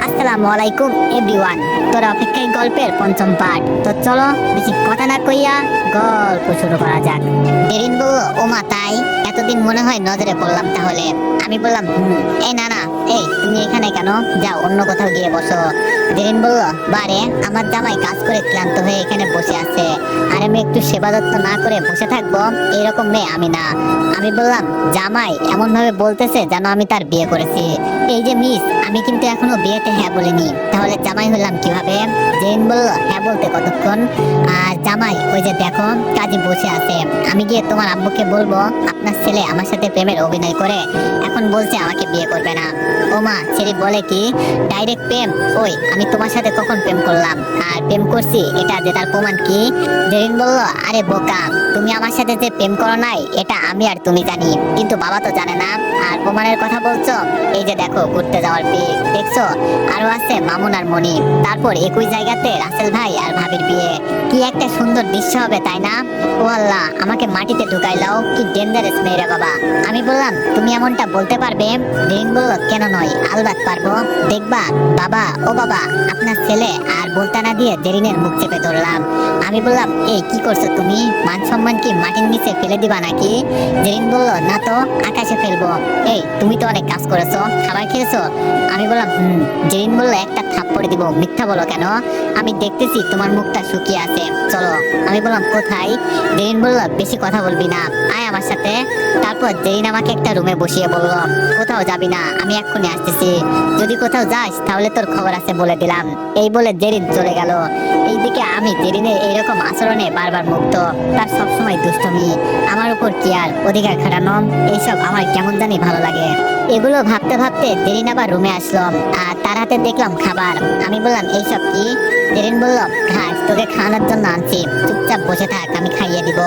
আসসালামু আলাইকুম এভরিওয়ান। তোর অপেক্ষায় গল্পের পঞ্চম পার্ট। তো চলো বেশি কথা না কইয়া গল্প শুরু করা যাক। জেরিন বলল, ওমা তাই? এতদিন মনে হয় নজরে পড়লাম তাহলে। আমি বললাম এই না না, এই তুমি এখানে কেন? যাও অন্য কোথাও গিয়ে বসো। জেরিন বলল, বারে আমার জামাই কাজ করে ক্লান্ত হয়ে এখানে বসে আছে, আর আমি একটু সেবা যত্ন না করে বসে থাকবো? এইরকম মেয়ে আমি না। আমি বললাম, জামাই এমন ভাবে বলতেছে যেন আমি তার বিয়ে করেছি। এই যে মিস, আমি কিন্তু এখনো বিয়েতে হ্যাঁ বলিনি, তাহলে জামাই হলাম কিভাবে? জেন বলল, হ্যাঁ বলতে কতক্ষণ? আর জামাই ওই যে দেখো কাজে বসে আছে, আমি গিয়ে তোমার আব্বুকে বলবো আপনার ছেলে আমার সাথে প্রেমের অভিনয় করে এখন বলছে আমাকে বিয়ে করবে না। ও মা, ছেলে বলে কি ডাইরেক্ট প্রেম? ওই আমি তোমার সাথে কখন প্রেম করলাম? আর প্রেম করছি এটা যে তার প্রমাণ কি? জেরিন বলল, আরে বোকা, তুমি আমার সাথে যে প্রেম করো নাই এটা আমি আর তুমি জানি, কিন্তু বাবা তো জানে না। আর প্রমাণের কথা বলছো, এই যে দেখো ঘুরতে যাওয়ার পিক দেখছো, আরো আছে মামুন আর মনি, তারপর একই জায়গাতে রাসেল ভাই আর ভাবির বিয়ে। কি একটা সুন্দর দৃশ্য হবে তাই না? ও আল্লাহ, আমাকে মাটিতে ঢুকাইলাও, কি ডেঞ্জারাস মেয়েরা বাবা। আমি বললাম, তুমি এমনটা বলতে পারবে? জেরিন বলল, কেন নয়, আলবাত পারবো, দেখবা বাবা। ও বাবা, আপনার ছেলে। আর বলতে না দিয়ে জেরিনের মুখ চেপে ধরলাম। আমি বললাম, এই কি করছো তুমি? মান সম্মান কি মাটির নিচে ফেলে দিবা নাকি? জেরিন বলল, না তো, আকাশে ফেলবো। এই তুমি তো অনেক কাজ করেছো, খাবার খেয়েছো? আমি বললাম জেরিন বলল, একটা থাপ্পড় দিব। মিথ্যা বলো কেন? আমি দেখতেছি তোমার মুখটা শুকিয়ে আছে, চলো। আমি বললাম, কোথায়? জেরিন বলল, বেশি কথা বলবি না, আয় আমার সাথে। তারপর জেরিন আমাকে একটা রুমে বসিয়ে বলল, কোথাও যাবি না, আমি এক্ষুনি আসতেছি। যদি কোথাও যাস তাহলে তোর খবর আছে বলে দিলাম। এই বলে জেরিন চলে গেল। এইদিকে আমি জেরিনের এইরকম আচরণে বারবার মুগ্ধ। তার সবসময় দুষ্টমি, আমার উপর কি আর অধিকার খাটানো, এইসব আমার কেমন জানি ভালো লাগে। এগুলো ভাবতে ভাবতে জেরিন আবার রুমে আসলো, আর তার হাতে দেখলাম খাবার। আমি বললাম, এইসব কি? জেরিন বলল, ঘাস তোকে খাওয়ানোর জন্য আনছি, চুপচাপ বসে থাক, আমি খাইয়ে দিব।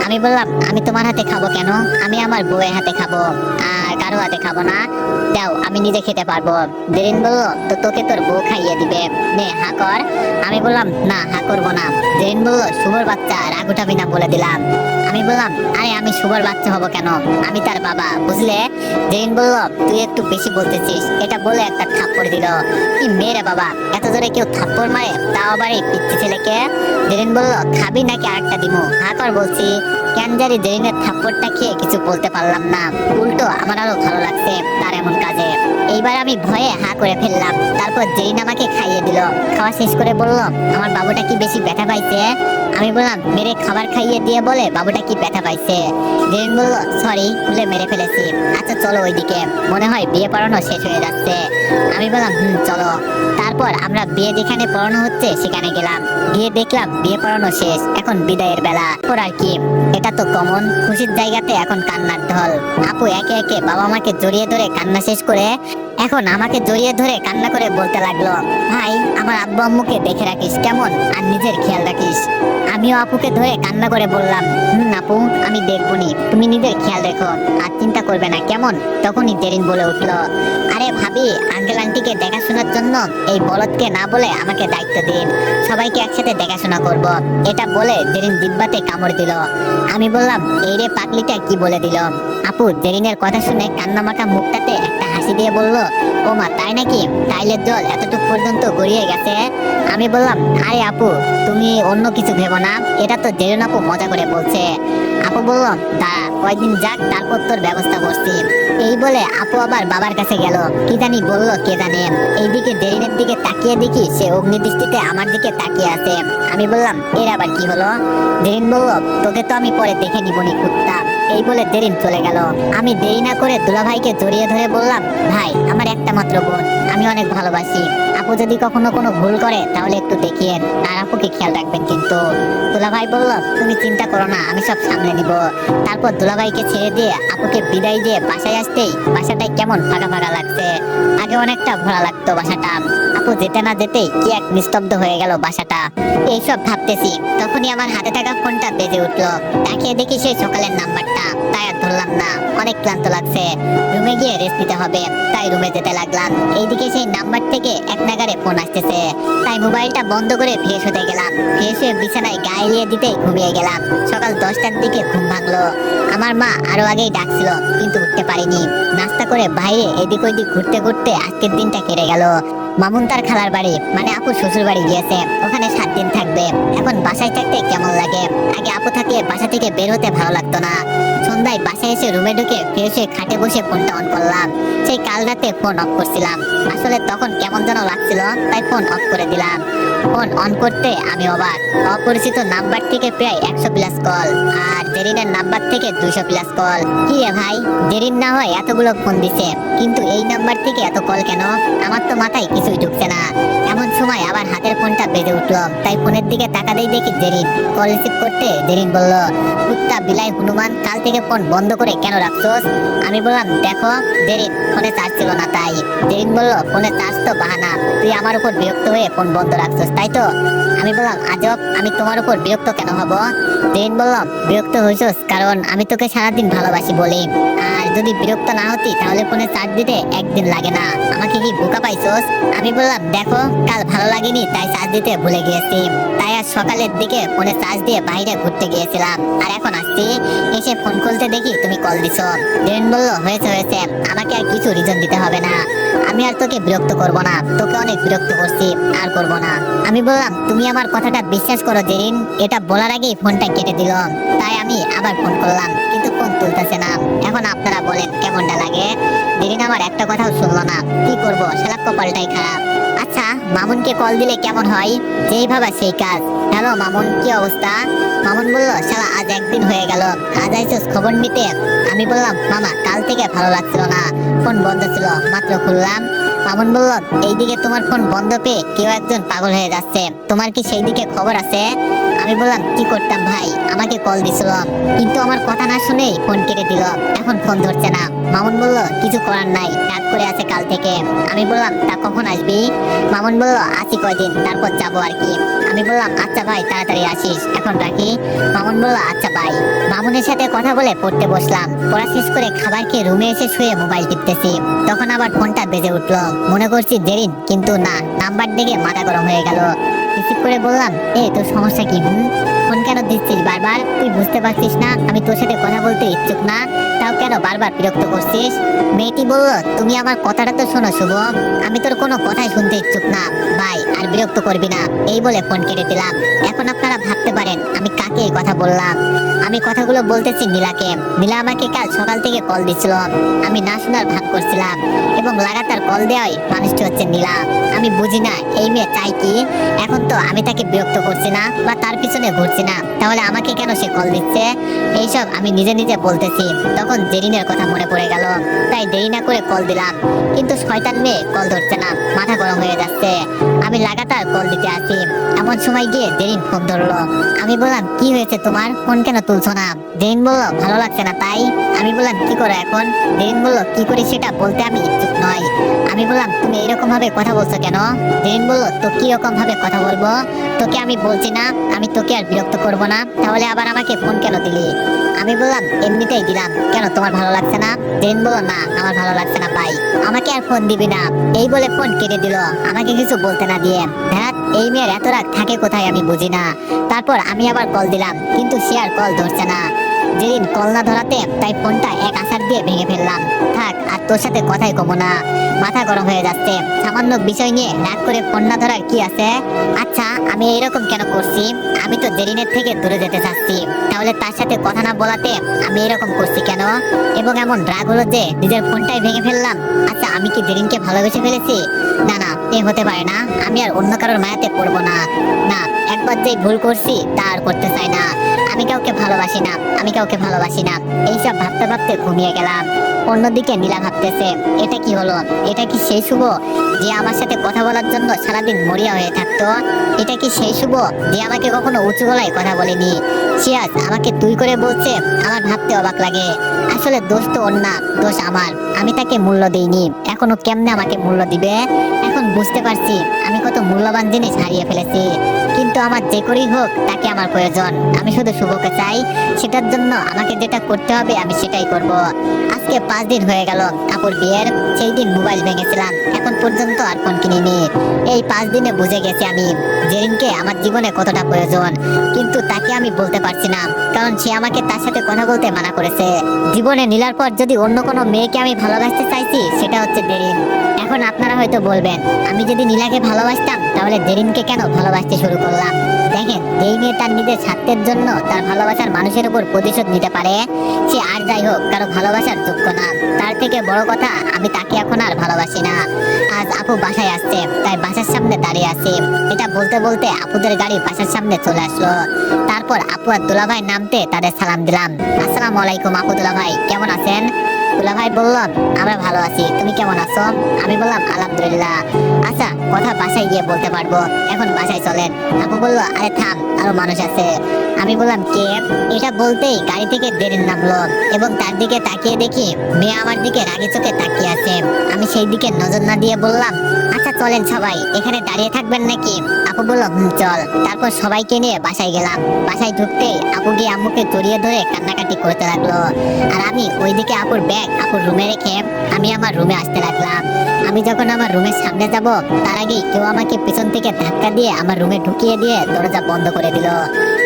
আমি বললাম, আমি তোমার হাতে খাবো কেন? আমি আমার বউয়ের হাতে খাবো, আর কারো হাতে খাবো না। দাও, আমি নিজে খেতে পারবো। জেরিন বলল, তো তোকে তোর বউ খাইয়ে দিবে, নে হা কর। আমি বললাম, না হা করবো না। জেরিন বলল, শুভর বাচ্চা, রাগ উঠাবি না বলে দিলাম। আমি বললাম, আরে আমি শুভর বাচ্চা হব কেন? আমি তার বাবা, বুঝলে? জেরিন বলল, তুই একটু বেশি বলতেছিস। এটা বলে একটা থাপ্পড় দিল। কি মেরে বাবা, এত জোরে কেউ থাপ্পড় মারে, তাও আবার এই পিচ্ছি ছেলেকে? জেরিন বলল, খাবি নাকি আরেকটা দিমু? হা কর বলছি। কেন জানি জেরিনের থাপ্পড়টা খেয়ে কিছু বলতে পারলাম না, উল্টো আমার আরো ভালো লাগছে তার এমন কাজে। এইবার আমি ভয়ে হা করে ফেললাম। তারপর জেরিন আমাকে খাইয়ে দিল। খাওয়া শেষ করে বলল, আমার বাবুটা কি বেশি ব্যথা পাইছে? আমি বললাম, মেরে খাবার খাইয়ে দিয়ে বলে বাবুটা কি ব্যথা পাইছে? জেরিন বলল, সরি, ভুলে মেরে ফেলেছি। আচ্ছা চলো ওইদিকে, মনে হয় বিয়ে পড়ানো শেষ হয়ে যাচ্ছে। আমি বললাম, চলো। তারপর আমরা বিয়ে যেখানে পড়ানো হচ্ছে সেখানে গেলাম। গিয়ে দেখলাম বিয়ে পড়ানো শেষ, এখন বিদায়ের বেলা। ওর আর কি, এটা তো কমন। খুশির জায়গাতে এখন কান্নার ঢল। আপু একে একে বাবা মাকে জড়িয়ে ধরে কান্না শেষ করে এখন আমাকে জড়িয়ে ধরে কান্না করে বলতে লাগলো, ভাই আমার আব্বু আম্মুকে দেখে রাখিস কেমন, আর নিজের খেয়াল রাখিস। আমিও আপুকে ধরে কান্না করে বললাম, আপু আমি দেখবনি, তুমি নিজের খেয়াল রেখো, আর চিন্তা করবে না কেমন? তখনই জেরিন বলে উঠলো, আরে ভাবি, আঙ্কেল আন্টিকে দেখাশোনার জন্য এই বলদকে না বলে আমাকে দায়িত্ব দিন, সবাইকে একসাথে দেখাশোনা করব। এটা বলে জেরিন জিব্বাতে কামড় দিল। আমি বললাম, এই রে পাগলিটা কি বলে দিল? আপু জেরিনের কথা শুনে কান্নামাখা মুখটাতে একটা হাসি দিয়ে বলল, ও মা তাই নাকি? টাইলের জল এতটুকু পর্যন্ত গড়িয়ে গেছে? আমি বললাম, আরে আপু তুমি অন্য কিছু ভেবো না, এটা তো জেরিন আপু মজা করে বলছে। আপু বলল, দাঁড়া কয়েকদিন যাক, তারপর তোর ব্যবস্থা করছি। এই বলে আপু আবার বাবার কাছে গেল, কি জানি বললো কে জানে। এইদিকে জেরিনের দিকে তাকিয়ে দেখি সে অগ্নিদৃষ্টিতে আমার দিকে তাকিয়ে আছে। আমি বললাম, এর আবার কি হলো? জেরিন বলল, তোকে তো আমি পরে দেখে নিবনি কুত্তা। এই বলে জেরিন চলে গেল। আমি দেরি না করে দুলাভাইকে জড়িয়ে ধরে বললাম, ভাই আমার একটা মাত্র বোন, আমি অনেক ভালোবাসি। আপু যদি কখনো কোনো ভুল করে তাহলে একটু দেখিয়েন, আর আপুকে খেয়াল রাখবেন কিন্তু। দুলাভাই বলল, তুমি চিন্তা করো না, আমি সব সামলে নিব। তারপর দুলাভাইকে ছেড়ে দিয়ে আপুকে বিদায় দিয়ে বাসায় আসতেই বাসাটায় কেমন ফাঁকা ফাঁকা লাগছে। আগে অনেকটা ভরা লাগতো বাসাটা, আপু যেতে না যেতেই কি এক নিস্তব্ধ হয়ে গেল বাসাটা। এইসব ভাবতেছি তখনই আমার হাতে থাকা ফোনটা বেজে উঠলো। তাকিয়ে দেখি সেই সকালের নাম্বারটা, তাই আর ধরলাম না, অনেক ক্লান্ত লাগছে, রুমে গিয়ে রেস্ট নিতে হবে, তাই রুমে যেতে লাগলাম। এইদিকে সেই নাম্বার থেকে এক নাগারে ফোন আসতেছে, তাই মোবাইলটা বন্ধ করে ফ্রেশ হতে গেলাম। ফ্রেশ হয়ে বিছানায় গায়ে দিয়ে দিতে ঘুমিয়ে গেলাম। সকাল 10টার দিকে ঘুম ভাঙলো। আমার মা আরো আগেই ডাকছিল, কিন্তু উঠতে পারিনি। নাস্তা করে বাইরে এদিক ওইদিক ঘুরতে ঘুরতে আজকের দিনটা কেটে গেল। মামুন তার খালার বাড়ি মানে আপুর শ্বশুর বাড়ি গিয়েছে, ওখানে 7 দিন থাকবে। এখন বাসায় থাকতে কেমন লাগে? আগে আপু থাকলে বাসা থেকে বের হতে ভালো লাগতো না। সন্ধ্যায় বাসায় এসে রুমে ঢুকে ফ্রেশ হয়ে খাটে বসে ফোনটা অন করলাম। সেই কাল রাতে ফোন অফ করছিলাম, আসলে তখন কেমন যেন লাগছিল তাই ফোন অফ করে দিলাম। ফোন অন করতে আমি অবাক, অপরিচিত নাম্বার থেকে প্রায় 100+ কল, আর জেরিনের নাম্বার থেকে 200+ কল। কি রে ভাই, জেরিন না হয় এতগুলো ফোন দিছে, কিন্তু এই নাম্বার থেকে এত কল কেন? আমার তো মাথায় কিছুই ঢুকছে না। এমন সময় আবার হাতের ফোনটা বেজে উঠলো, তাই ফোনের দিকে তাকাতেই দেখি জেরিন। কল রিসিভ করতে জেরিন বলল, কুত্তা বিলাই হনুমান, কাল থেকে ফোন বন্ধ করে কেন রাখছোস? আমি বললাম, দেখো জেরিন, ফোনে চার্জ ছিল না তাই। জেরিন বলল, ফোনে চার্জ তো বাহানা, তুই আমার উপর বিরক্ত হয়ে ফোন বন্ধ রাখছোস তাই তো? আমি বললাম, আজব, আমি তোমার উপর বিরক্ত কেন হব? জেরিন বলল, বিরক্ত হইছোস কারণ আমি তোকে সারাদিন ভালোবাসি বলি, আর যদি বিরক্ত না হতি তাহলে ফোনে চার্জ দিতে একদিন লাগে না। আমাকে কি বোকা পাইছোস? আমি বললাম, দেখো, কাল ভালো লাগেনি তাই চার্জ দিতে ভুলে গিয়েছি, তাই আজ সকালের দিকে ফোনে চার্জ দিয়ে বাইরে ঘুরতে গিয়েছিলাম, আর এখন আসছি, এসে ফোন খুলতে দেখি তুমি কল দিছো। জেরিন বলল, হয়েছে হয়েছে, আমাকে আর কিছু রিজন দিতে হবে না, আমি আর তোকে বিরক্ত করব না, তোকে অনেক বিরক্ত করছি, আর করব না। আমি বললাম, তুমি আমার কথাটা বিশ্বাস করো জেরিন? এটা বলার আগেই ফোনটা কেটে দিল, তাই আমি আবার ফোন করলাম, কিন্তু ফোন তুলতেছে না। এখন আপনারা বলেন কেমনটা লাগে? জেরিন আমার একটা কথাও শুনলো না, কি করব, শালা কপালটাই খারাপ। আচ্ছা, মামুনকে কল দিলে কেমন হয়? যেই ভাবা সেই কাজ। হ্যালো মামুন, কি অবস্থা? মামুন বলল, শালা আজ একদিন হয়ে গেল, আজ আইসোস খবর নিতে? আমি বললাম, মামা কাল থেকে ভালো লাগছিল না, ফোন বন্ধ ছিল, মাত্র খুললাম। মামুন বলল, এইদিকে তোমার ফোন বন্ধ পেয়ে কেউ একজন পাগল হয়ে যাচ্ছে, তোমার কি সেই দিকে খবর আছে? আমি বললাম, কি করতাম ভাই, আমাকে কল দিছিল, কিন্তু আমার কথা না শুনেই ফোন কেটে দিল, এখন ফোন ধরছে না। মামুন বলল, কিছু করার নাই, ডাক করে আছে কাল থেকে। আমি বললাম, তা কখন আসবি? মামুন বলল, আছি কয়দিন, তারপর যাবো আর কি। আমি বললাম, আচ্ছা ভাই, তাড়াতাড়ি আসিস, এখন রাখি। মামুন বলল, আচ্ছা ভাই। মামুনের সাথে কথা বলে পড়তে বসলাম, পড়া শেষ করে খাবার খেয়ে রুমে এসে শুয়ে মোবাইল টিপতেছি, তখন আবার ফোনটা বেজে উঠলো। মনে করছি জেরিন, কিন্তু না, নাম্বার দেখে মাথা গরম হয়ে গেল। রিসিভ করে বললাম, এই তোর সমস্যা কি? ফোন কেন দিচ্ছিস বারবার? তুই বুঝতে পারছিস না আমি তোর সাথে কথা বলতে ইচ্ছুক না, তাও কেন বারবার বিরক্ত করছিস? মেয়েটি বলল, তুমি আমার কথাটা তো শোনো শুভ, আমি তোর কোনো কথাই শুনতে ইচ্ছুক না ভাই, আর বিরক্ত করবি না। এই বলে ফোন কেটে দিলাম। এখন আপনারা ভাবতে পারেন আমি কাকে এই কথা বললাম। আমি কথাগুলো বলতেছি নীলাকে। নীলা আমাকে কাল সকাল থেকে কল দিচ্ছিল, আমি না শোনার ভাগ করছিলাম, এবং লাগাতার কল দেওয়াই মানুষটি হচ্ছে নীলা। আমি বুঝি না এই মেয়ে চাই কি। এখন তো আমি তাকে বিরক্ত করছি না বা তার পিছনে ঘুরছি না, তাহলে আমাকে কেন সে কল দিচ্ছে? এইসব আমি নিজে নিজে বলতেছি, তখন জেরিনের কথা মনে পড়ে গেল, তাই দেরি না করে কল দিলাম, কিন্তু শয়তান মেয়ে কল ধরছে না, মাথা গরম হয়ে যাচ্ছে। আমি লাগাতার কল দিতে আছি, এমন সময় গিয়ে জেরিন ফোন ধরলো। আমি বললাম, কি হয়েছে তোমার, ফোন কেন তুলছো না? জেরিন বলল, ভালো লাগছে না তাই। আমি বললাম, কি করো এখন? জেরিন বলল, কি করি সেটা বলতে আমি ইচ্ছুক নয়। আমি বললাম, তুমি এরকম ভাবে কথা বলছো কেন? জেরিন বলল, তো কি রকম ভাবে কথা বলবো? তোকে আমি বলছি না আমি তোকে আর বিরক্ত করব না, তাহলে আবার আমাকে ফোন কেন দিলি? আমি বললাম, এমনিতেই দিলাম, কেন তোমার ভালো লাগছে না? জেরিন বলল, না, আমার ভালো লাগছে না ভাই, আমাকে আর ফোন দিবি না। এই বলে ফোন কেটে দিল, আমাকে কিছু বলতে না দিয়ে। ধ্যাৎ, এই মেয়ের এত রাগ থাকে কোথায় আমি বুঝি না। তারপর আমি আবার কল দিলাম, কিন্তু সে আর কল ধরছে না। যেদিন কল না ধরাতে তাই ফোনটা এক আছাড় দিয়ে ভেঙে ফেললাম। থাক, আর তোর সাথে কথাই কমো না, মাথা গরম হয়ে যাচ্ছে। সামান্য বিষয় নিয়ে রাগ করে ফোন না ধরার কি আছে? আচ্ছা, আমি এরকম কেন করছি? আমি তো জেরিনের থেকে দূরে যেতে চাচ্ছি, তাহলে তার সাথে কথা না বলাতে আমি এরকম করছি কেন? এবং এমন রাগ হলো যে নিজের ফোনটাই ভেঙে ফেললাম। আচ্ছা, আমি কি জেরিনকে ভালোবেসে ফেলেছি? না না, এ হতে পারে না। আমি আর অন্য কারোর মায়াতে পড়বো না। না, একবার যেই ভুল করছি তা আর করতে চাই না। আমি কাউকে ভালোবাসি না, আমি কাউকে ভালোবাসি না। এইসব ভাবতে ভাবতে ঘুমিয়ে গেলাম। অন্যদিকে নীলা ভাবতেছে, এটা কি হলো? এটা কি সেই শুভ যে আমার সাথে কথা বলার জন্য সারাদিন মরিয়া হয়ে থাকতো? এটা কি সেই শুভ যে আমাকে কখনো উঁচু গলায় কথা বলেনি? সে আজ আমাকে তুই করে বলছে। আমার ভাবতে অবাক লাগে। আসলে দোষ তো ওর না, দোষ আমার। আমি তাকে মূল্য দিইনি, এখনো কেমনে আমাকে মূল্য দিবে? এখন বুঝতে পারছি আমি কত মূল্যবান জিনিস হারিয়ে ফেলেছি। কিন্তু আমার যে করেই হোক তাকে আমার প্রয়োজন। আমি শুধু শুভকে চাই, সেটার জন্য আমাকে যেটা করতে হবে আমি সেটাই করব। আজকে 5 দিন হয়ে গেল আপুর বিয়ের। সেই দিন মোবাইল ভেঙেছিলাম, এখন পর্যন্ত আর ফোন কিনিনি। এই 5 দিনে বুঝে গেছি আমি জেরিনকে আমার জীবনে কতটা প্রয়োজন, কিন্তু তাকে আমি বলতে পারছি না, কারণ সে আমাকে তার সাথে কথা বলতে মানা করেছে। জীবনে নীলার পর যদি অন্য কোনো মেয়েকে আমি ভালোবাসতে চাইছি সেটা হচ্ছে জেরিন। এখন আপনারা হয়তো বলবেন, আমি যদি নীলাকে ভালোবাসতাম তাহলে জেরিনকে কেন ভালোবাসতে শুরু করলাম? দেখেন, যেই মেয়ে তার নিজের স্বার্থের জন্য তার ভালোবাসার মানুষের উপর প্রতিশোধ নিতে পারে, সে আর যাই হোক কারো ভালোবাসার যোগ্য না। তার থেকে বড় কথা, আমি তাকে এখন আর ভালোবাসি না। আজ আপু বাসায় আসছে, তাই বাসার সামনে দাঁড়িয়ে আছি। এটা বলতে বলতে আপুদের গাড়ি বাসার সামনে চলে আসলো। তারপর আপু আর দুলাভাই নামতে তাদের সালাম দিলাম। আসসালামু আলাইকুম আপু, দুলাভাই কেমন আছেন? দুলাভাই বলল, আমরা ভালো আছি, তুমি কেমন আছো? আমি বললাম আলহামদুলিল্লাহ। আচ্ছা, কথা বাসায় গিয়ে বলতে পারবো, এখন বাসায় চলেন। আপু বলল, আরে থাম, আরো মানুষ আছে। আমি বললাম, কে? এটা বলতেই গাড়ি থেকে জেরিন নামলো এবং তার দিকে তাকিয়ে দেখি মেয়ে আমার দিকে রাগি চোখে তাকিয়ে আছে। আমি সেই দিকে নজর না দিয়ে বললাম, আচ্ছা চলেন সবাই, এখানে দাঁড়িয়ে থাকবেন নাকি? আপু বলল, চল। তারপর সবাইকে নিয়ে বাসায় গেলাম। বাসায় ঢুকতেই আপু গিয়ে আম্মুকে জড়িয়ে ধরে কান্নাকাটি করতে লাগলো, আর আমি ওইদিকে আপুর ব্যাগ আপুর রুমে রেখে আমি আমার রুমে আসতে লাগলাম। আমি যখন আমার রুমের সামনে যাব, তার আগেই কেউ আমাকে পিছন থেকে ধাক্কা দিয়ে আমার রুমে ঢুকিয়ে দিয়ে দরজা বন্ধ করে দিল।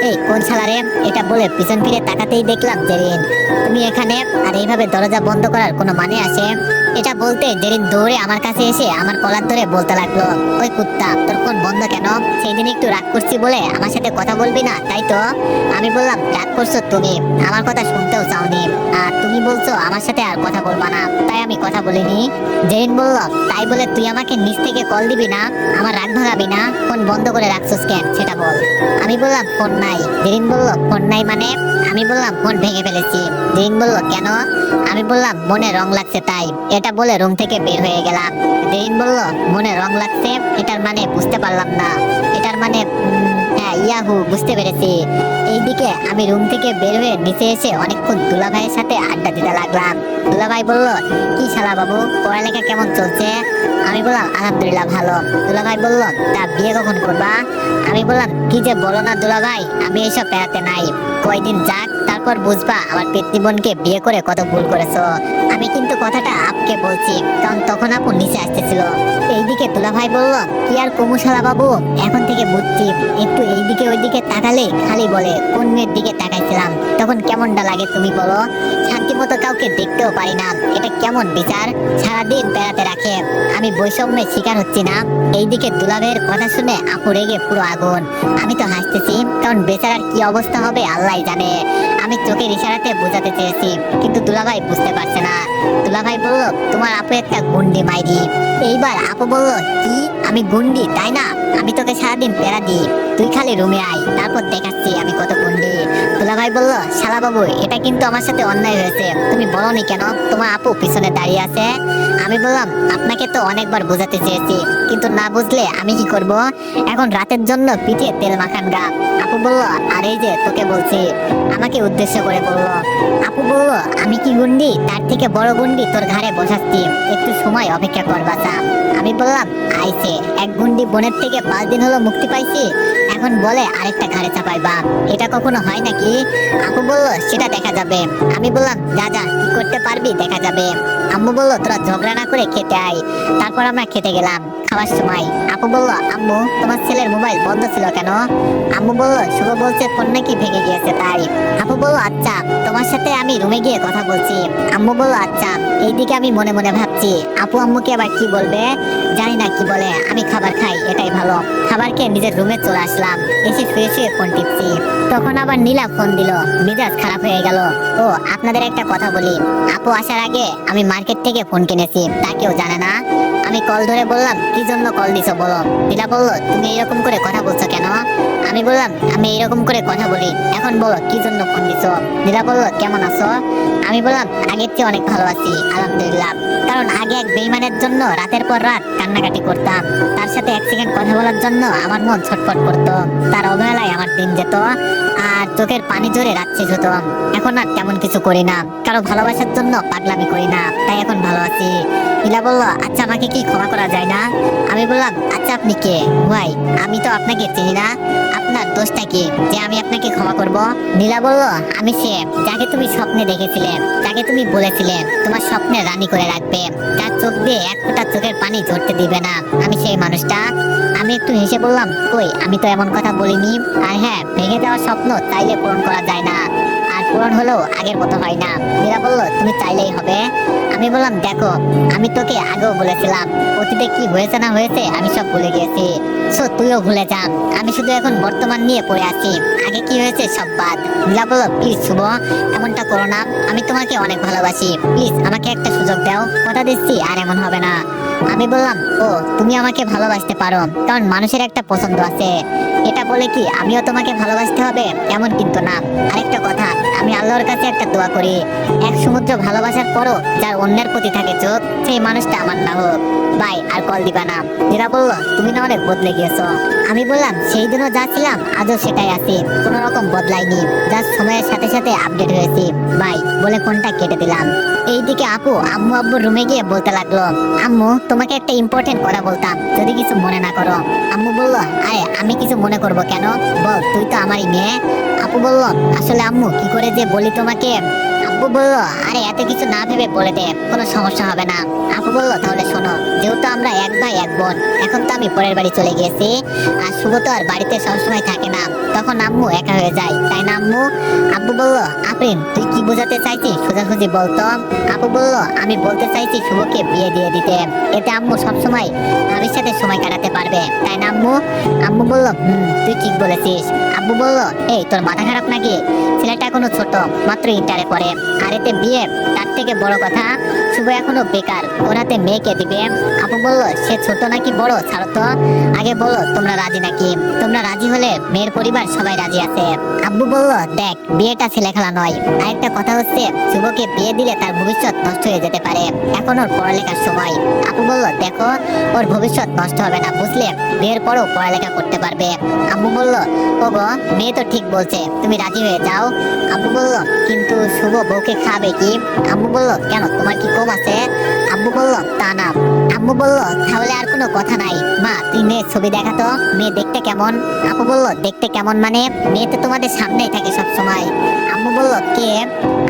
এই কোন শালারে? এটা বলে পিছন ফিরে তাকাতেই দেখলাম জেরিন। তুমি এখানে? আর এইভাবে দরজা বন্ধ করার কোনো মানে আছে? এটা বলতে জেরিন দৌড়ে আমার কাছে এসে আমার কলার ধরে বলতে লাগলো, ওই কুত্তা, তোর ফোন বন্ধ কেন? সেই দিন একটু রাগ করছি বলে আমার সাথে কথা বলবি না, তাই তো? আমি বললাম, রাগ করছো তুমি, আমার কথা শুনতেও চাওনি, আর তুমি বলছো আমার সাথে আর কথা বলবা না, তাই আমি কথা বলিনি। জেরিন বলল, তাই বলে তুই আমাকে নিচ থেকে কল দিবি না? আমার রাগ ভাঙাবি না? ফোন বন্ধ করে রাখছোস কেন সেটা বল। আমি বললাম, ফোন নাই। জেরিন বলল, ফোন নাই মানে? আমি বললাম, ফোন ভেঙে ফেলেছি। জেরিন বলল, কেন? আমি বললাম, মনে রং লাগছে তাই। এটা বলে রুম থেকে বের হয়ে গেলাম। জেরিন বলল, মনে রং লাগছে, এটার মানে বুঝতে পারলাম না। এটার মানে হ্যাঁ, ইয়াহু, বুঝতে পেরেছি। এইদিকে আমি রুম থেকে বের হয়ে নিচে এসে অনেকক্ষণ দুলাভাইয়ের সাথে আড্ডা দিতে লাগলাম। দুলাভাই বলল, কি শালা বাবু, পড়ালেখা কেমন চলছে? আমি বললাম, আলহামদুলিল্লাহ ভালো। দুলাভাই বলল, তা বিয়ে কখন করবা? আমি বললাম, কি যে বলো না দুলাভাই, আমি এইসব পেরাতে নাই, কয়দিন যাক তারপর বুঝবা আমার পেতনি বোনকে বিয়ে করে কত ভুল করেছো। আমি কিন্তু কথাটা আপকে বলছি, কারণ তখন আপু নিচে আসতেছিল। এইদিকে দুলাভাই বলল, কি আর কমুশালা বাবু, এখন থেকে বুঝছি, একটু এইদিকে ওইদিকে তাকালে খালি বলে কোন মেয়ের দিকে তাকাইছিলাম। তখন কেমনটা লাগে তুমি বলো? শান্তি মতো কাউকে দেখতেও পারি না, এটা কেমন বিচার? সারাদিন বেড়াতে রাখে, আমি বৈষম্যের শিকার হচ্ছি না? এইদিকে দুলাভাইয়ের কথা শুনে আপু রেগে পুরো আগুন। আমি তো হাসতেছি, কারণ বেচারার কি অবস্থা হবে আল্লাহ জানে। আমি চোখের ইশারাতে বোঝাতে চেয়েছি, কিন্তু দুলাভাই বুঝতে পারছে না। দুলাভাই বলল, তোমার আপু একটা গুন্ডি মাইরি। এইবার আপু বলল, কি আমি গুন্ডি তাই না? আমি তোকে সারাদিন পেড়া দিই, তুই খালি রুমে আয়, তারপর দেখাচ্ছি আমি কত গুন্ডি। দুলাভাই বলল, শালা বাবু, এটা কিন্তু আমার সাথে অন্যায় হয়েছে, তুমি বলনি কেন তোমার আপু পিছনে দাঁড়িয়ে আছে? আমি বললাম, আপনাকে তো অনেকবার বোঝাতে চেয়েছি, কিন্তু না বুঝলে আমি কি করব? এখন রাতের জন্য পিঠে তেল মাখান গা। আপু বলল, আর এই যে তোকে বলছি। আমাকে উদ্দেশ্য করে বলল। আপু বলল, আমি কি গুন্ডি? তার থেকে বড় গুন্ডি তোর ঘাড়ে বসাচ্ছি, একটু সময় অপেক্ষা কর বাছা। আমি বললাম, আইছে, এক গুন্ডি বোনের থেকে 5 দিন হলো মুক্তি পাইছি, এখন বলে আরেকটা ঘাড়ে চাপাইবা, এটা কখনো হয় নাকি? আপু বলল, সেটা দেখা যাবে। আমি বললাম, যা যা, কি করতে পারবি দেখা যাবে। আম্মু বলল, তোরা ঝগড়া না করে খেতে আয়। তারপর আমরা খেতে গেলাম। খাওয়ার সময় আপু বলল, আম্মু তোমার ছেলের মোবাইল বন্ধ ছিল কেন? আম্মু বলল, শুভ বলছে ফোন নাকি ভেঙে গিয়েছে তাই। আপু বলল, আচ্ছা, তোমার সাথে আমি রুমে গিয়ে কথা বলছি। আম্মু বলল, আচ্ছা। এইদিকে আমি মনে মনে ভাবছি, আপু আম্মুকে আবার কি বলবে, জানি না কি বলে। আমি খাবার খাই, এটাই ভালো। খাবার খেয়ে নিজের রুমে চলে আসলাম। এসে শুয়ে শুয়ে ফোন টিপছি। তখন আবার নীলা ফোন দিল। মেজাজ খারাপ হয়ে গেল। ও, আপনাদের একটা কথা বলি, আপু আসার আগে আমি মার্কেট থেকে ফোন কিনেছি, তা কেউ জানে না। আমি কল ধরে বললাম, কি জন্য কল দিছো বলো। নীলা বলল, তুমি এরকম করে কথা বলছো কেন? আমি বললাম, আমি এরকম করে কথা বলি, এখন বলো কি জন্য ফোন দিছো। নীলা বলল, কেমন আছো? আমি বললাম, আগের চেয়ে অনেক ভালো আছি আলহামদুলিল্লাহ, কারণ আগে এক বেঈমানের জন্য রাতের পর রাত কান্নাকাটি করতাম, তার সাথে 1 সেকেন্ড কথা বলার জন্য আমার মন ছটফট করতো, তার অবহেলায় আমার দিন যেত, আর চোখের পানি ঝরে রাত শেষ হতো। এখন আর তেমন কিছু করি না, কারো ভালোবাসার জন্য পাগলামি করি না, তাই এখন ভালো আছি। নীলা বলল, আচ্ছা আমাকে কি ক্ষমা করা যায় না? আমি বললাম, আচ্ছা আপনি কে ভাই? আমি তো আপনাকে চিনি না, আপনার দোষটা কি যে আমি আপনাকে ক্ষমা করব? নীলা বলল, আমি সে যাকে তুমি স্বপ্নে দেখেছিলে, যাকে তুমি বলেছিলে তোমার স্বপ্নে রানী করে রাখবে, তার চোখ দিয়ে এক ফোঁটা চোখের পানি ঝরতে দিবে না, আমি সেই মানুষটা। আমি একটু হেসে বললাম, কই, আমি তো এমন কথা বলিনি। আর হ্যাঁ, ভেঙে যাওয়া স্বপ্ন চাইলে পূরণ করা যায় না, আর পূরণ হলেও আগের মতো হয় না। মীরা বলল, তুমি চাইলেই হবে। আমি বললাম, দেখো, আমি তোকে আগেও বলেছিলাম অতীতে কি হয়েছে না হয়েছে আমি সব ভুলে গেছি, সো তুইও ভুলে যা। আমি শুধু এখন বর্তমান নিয়ে পড়ে আছি, আগে কি হয়েছে সব বাদ। মীরা বলল, প্লিজ শুভ, এমনটা করো না, আমি তোমাকে অনেক ভালোবাসি, প্লিজ আমাকে একটা সুযোগ দাও, কথা দিচ্ছি আর এমন হবে না। আমি বললাম, ও, তুমি আমাকে ভালোবাসতে পারো, কারণ মানুষের একটা পছন্দ আছে, এটা বলে কি আমিও তোমাকে ভালোবাসতে হবে এমন কিন্তু না। আরেকটা কথা, আমি আল্লাহর কাছে একটা দোয়া করি, এক সমুদ্র ভালোবাসার পরও যার অন্যের প্রতি থাকে চোখ, সেই মানুষটা আমার না হোক। বাই, আর কল দিবা না। মীরা বলল, তুমি না অনেক বদলে গিয়েছো। আমি বললাম, সেই দিনও যা ছিলাম আজও সেটাই আছি, কোনো রকম বদলাইনি, যা সময়ের সাথে সাথে আপডেট হয়েছি। বাই বলে ফোনটা কেটে দিলাম। এইদিকে আপু আম্মু আব্বুর রুমে গিয়ে বলতে লাগলো, আম্মু তোমাকে একটা ইম্পর্টেন্ট কথা বলতাম, যদি কিছু মনে না করো। আম্মু বলল, আরে আমি কিছু মনে করব কেন, বল, তুই তো আমারই মেয়ে। আপু বলল, আসলে আম্মু কি করে যে বলি তোমাকে। আব্বু বলল, আরে এত কিছু না ভেবে বলে দে, কোনো সমস্যা হবে না। আপু বলল, তাহলে শোনো, যেহেতু আমরা এক ভাই এক বোন, এখন তো আমি পরের বাড়ি চলে গিয়েছি, আর শুভ তো আর বাড়িতে সবসময় থাকে না, তখন আম্মু একা হয়ে যায়, তাই না আম্মু? আব্বু বলল, আফরিন তুই কি বোঝাতে চাইছিস সোজাসুজি বলতো। আপু বলল, আমি বলতে চাইছি শুভকে বিয়ে দিয়ে দিতে, এতে আম্মু সবসময় ভাবির সাথে সময় কাটাতে পারবে, তাই না আম্মু? আম্মু বলল, তুই ঠিক বলেছিস। আব্বু বলল, এই তোর মাথা খারাপ নাকি, ছেলেটা এখনো ছোট, মাত্র ইন্টারে পড়ে, আর এতে বিয়ে, তার থেকে বড় কথা শুভ এখনো বেকার, ওর হাতে মেয়েকে দিবে। আপু বলল, সে ছোট নাকি বড় ছাড়ো তো, আগে বলো তোমরা রাজি নাকি, তোমরা রাজি হলে মেয়ের পরিবার সবাই রাজি আছে। আব্বু বলল, দেখ, বিয়েটা ছেলে খেলা নয়, আর একটা কথা হচ্ছে শুভকে বিয়ে দিলে তার ভবিষ্যৎ নষ্ট হয়ে যেতে পারে, এখন ওর পড়ালেখার সময়। আপু বলল, দেখো, ওর ভবিষ্যৎ নষ্ট হবে না বুঝলে, বিয়ের পরও পড়ালেখা করতে পারবে। আম্মু বলল, ওগো, মেয়ে তো ঠিক বলছে, তুমি রাজি হয়ে যাও। আব্বু বলল, কিন্তু শুভ বউকে খাবে কি? আম্মু বলল, কেন, তোমার কি কম আছে? আব্বু বলল, তা না। আম্মু বলল, তাহলে আর কোনো কথা নাই, মা তুই মেয়ের ছবি দেখাতো, মেয়ে দেখতে কেমন? আপু বলল, দেখতে কেমন মানে, মেয়ে তো তোমাদের সামনেই থাকে সব সময়। আম্মু বলল, কে?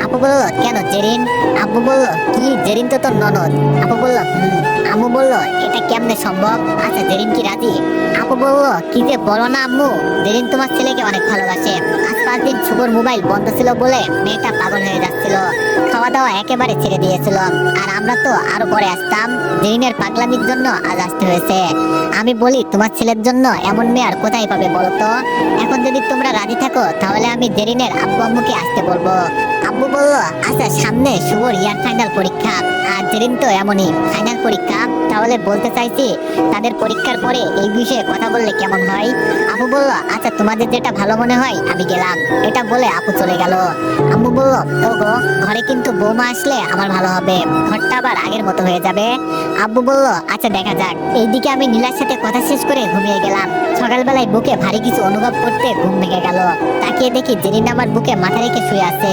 আপু বলল, কেন, জেরিন। আব্বু বলল, কি, জেরিন তো তোর ননদ। আপু বলল, আম্মু বলল, এটা কেমনে সম্ভব, আচ্ছা জেরিন কি রাজি? আপু বলল, কি যে বলো না আম্মু, জেরিন তোমার ছেলেকে অনেক ভালোবাসে, আজ 5 দিন শুভর মোবাইল বন্ধ ছিল বলে মেয়েটা পাগল হয়ে যাচ্ছিল, খাওয়া দাওয়া একেবারে ছেড়ে দিয়েছিল, আর আমরা তো আরো পরে আসতাম, জেরিনের পাগলামির জন্য আজ আসতে হয়েছে। আমি বলি, তোমার ছেলের জন্য এমন মেয়ে আর কোথায় পাবে বলো তো, এখন যদি তোমরা রাজি থাকো তাহলে আমি জেরিনের আব্বু আম্মুকে আসতে বলবো। আব্বু বলল, আচ্ছা সামনে শুভর ইয়ার ফাইনাল পরীক্ষা, আর জেরিন তো এমনই ফাইনাল পরীক্ষা, তাহলে বলতে চাইছি তাদের পরীক্ষার পরে এই বিষয়ে কথা বললে কেমন হয়? আপু বলল, আচ্ছা তোমাদের যেটা ভালো মনে হয়, আমি গেলাম। এটা বলে আপু চলে গেল। আম্মু বলল, ওগো, ঘরে কিন্তু বৌমা আসলে আমার ভালো হবে, ঘরটা আবার আগের মতো হয়ে যাবে। আব্বু বলল, আচ্ছা দেখা যাক। এইদিকে আমি নীলার সাথে কথা শেষ করে ঘুমিয়ে গেলাম। সকালবেলায় বুকে ভারী কিছু অনুভব করতে ঘুম ভেঙে গেল, তাকিয়ে দেখি জেরিন আমার বুকে মাথা রেখে শুয়ে আছে।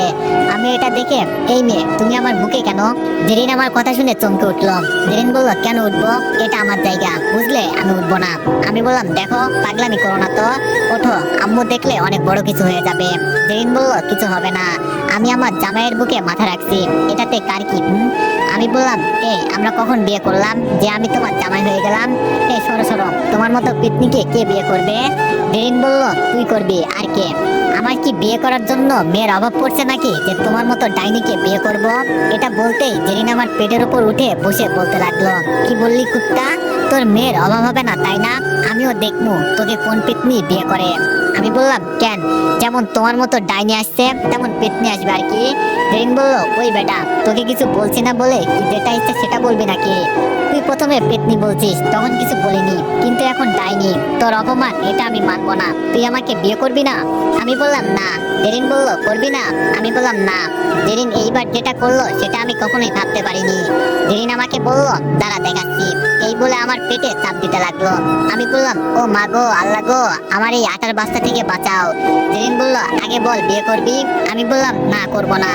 আমি এটা দেখে, এই মেয়ে তুমি আমার বুকে কেন? জেরিন আমার কথা শুনে চমকে উঠল। জেরিন বলল, কেন উঠবো, এটা আমার জায়গা বুঝলে, আমি উঠবো না। আমি বললাম, দেখো, পাগলামি করো না তো, ওঠো, আম্মু দেখলে অনেক বড় কিছু হয়ে যাবে। জেরিন বলল, কিছু হবে না, আমি আমার জামাইয়ের বুকে মাথা রাখছি, এটাতে কার কি? আমি বললাম, এই আমরা কখন বিয়ে করলাম যে আমি তোমার জামাই হয়ে গেলাম? এই সরো সরো, তোমার মতো পিতনিকে কে বিয়ে করবে? জেরিন বলল, তুই করবি, আর কে? আমার কি বিয়ে করার জন্য মেয়ের অভাব পড়ছে নাকি যে তোমার মতো ডাইনিকে বিয়ে করব? এটা বলতেই জেরিন আমার পেটের উপর উঠে বসে বলতে লাগলো, কি বললি কুত্তা, তোর মেয়ের অভাব হবে না তাই না? আমিও দেখবো তোকে কোন পেতনি বিয়ে করে। আমি বললাম, কেন, যেমন তোমার মতো ডাইনি আসছে তেমন পেতনি আসবে আর কি। জেরিন বলল, ওই বেটা, তোকে কিছু বলছি না বলে কি যেটা ইচ্ছে সেটা বলবি নাকি? তুই প্রথমে পেতনি বলছিস, তখন কিছু বলিনি, কিন্তু এখন ডাইনি, তোর অপমান এটা আমি মানবো না, তুই আমাকে বিয়ে করবি না? আমি বললাম, না। জেরিন বলল, করবি না? আমি বললাম, না। জেরিন এইবার যেটা করলো সেটা আমি কখনোই ভাবতে পারিনি। জেরিন আমাকে বলল, দাঁড়া দেখাচ্ছি, এই বলে আমার পেটে চাপ দিতে লাগলো। আমি বললাম, ও মা গো, আল্লাহ গো, আমার এই আটার বাস্তা থেকে বাঁচাও। জেরিন বলল, আগে বল বিয়ে করবি? আমি বললাম, না, করবো না।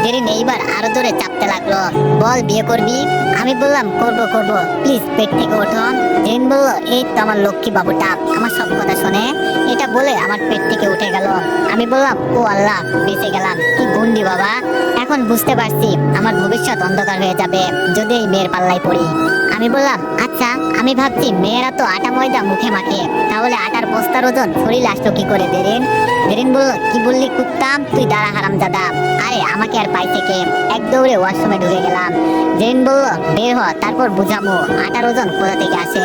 জেরিন এইবার আরো জোরে চাপতে লাগলো। বল বিয়ে করবি? আমি বললাম করব করব, প্লিজ পেট থেকে ওঠো। জেরিন বলল এই তো আমার লক্ষ্মী বাবুটা আমার সব কথা শোনে। এটা বলে আমার পেট থেকে উঠে গেল। আমি বললাম ও আল্লাহ, বেঁচে গেলাম, কি গুন্ডি বাবা। এখন বুঝতে পারছি আমার ভবিষ্যৎ অন্ধকার হয়ে যাবে যদি এই মেয়ের পাল্লায় পড়ি। আমি বললাম আচ্ছা, আমি ভাবছি মেয়েরা তো আটা ময়দা মুখে মাখে, তাহলে আটার বস্তার ওজন শরীরে আসলো কি করে জেরিন? জেরিন বলল কি বললি কুত্তা, তুই দাঁড়া হারামজাদা। আরে আমাকে আর পাই থেকে এক দৌড়ে ওয়াশরুমে ঢুকে গেলাম। জেরিন বলল বের হ, তারপর বুঝামো আটার ওজন কোথা থেকে আসে।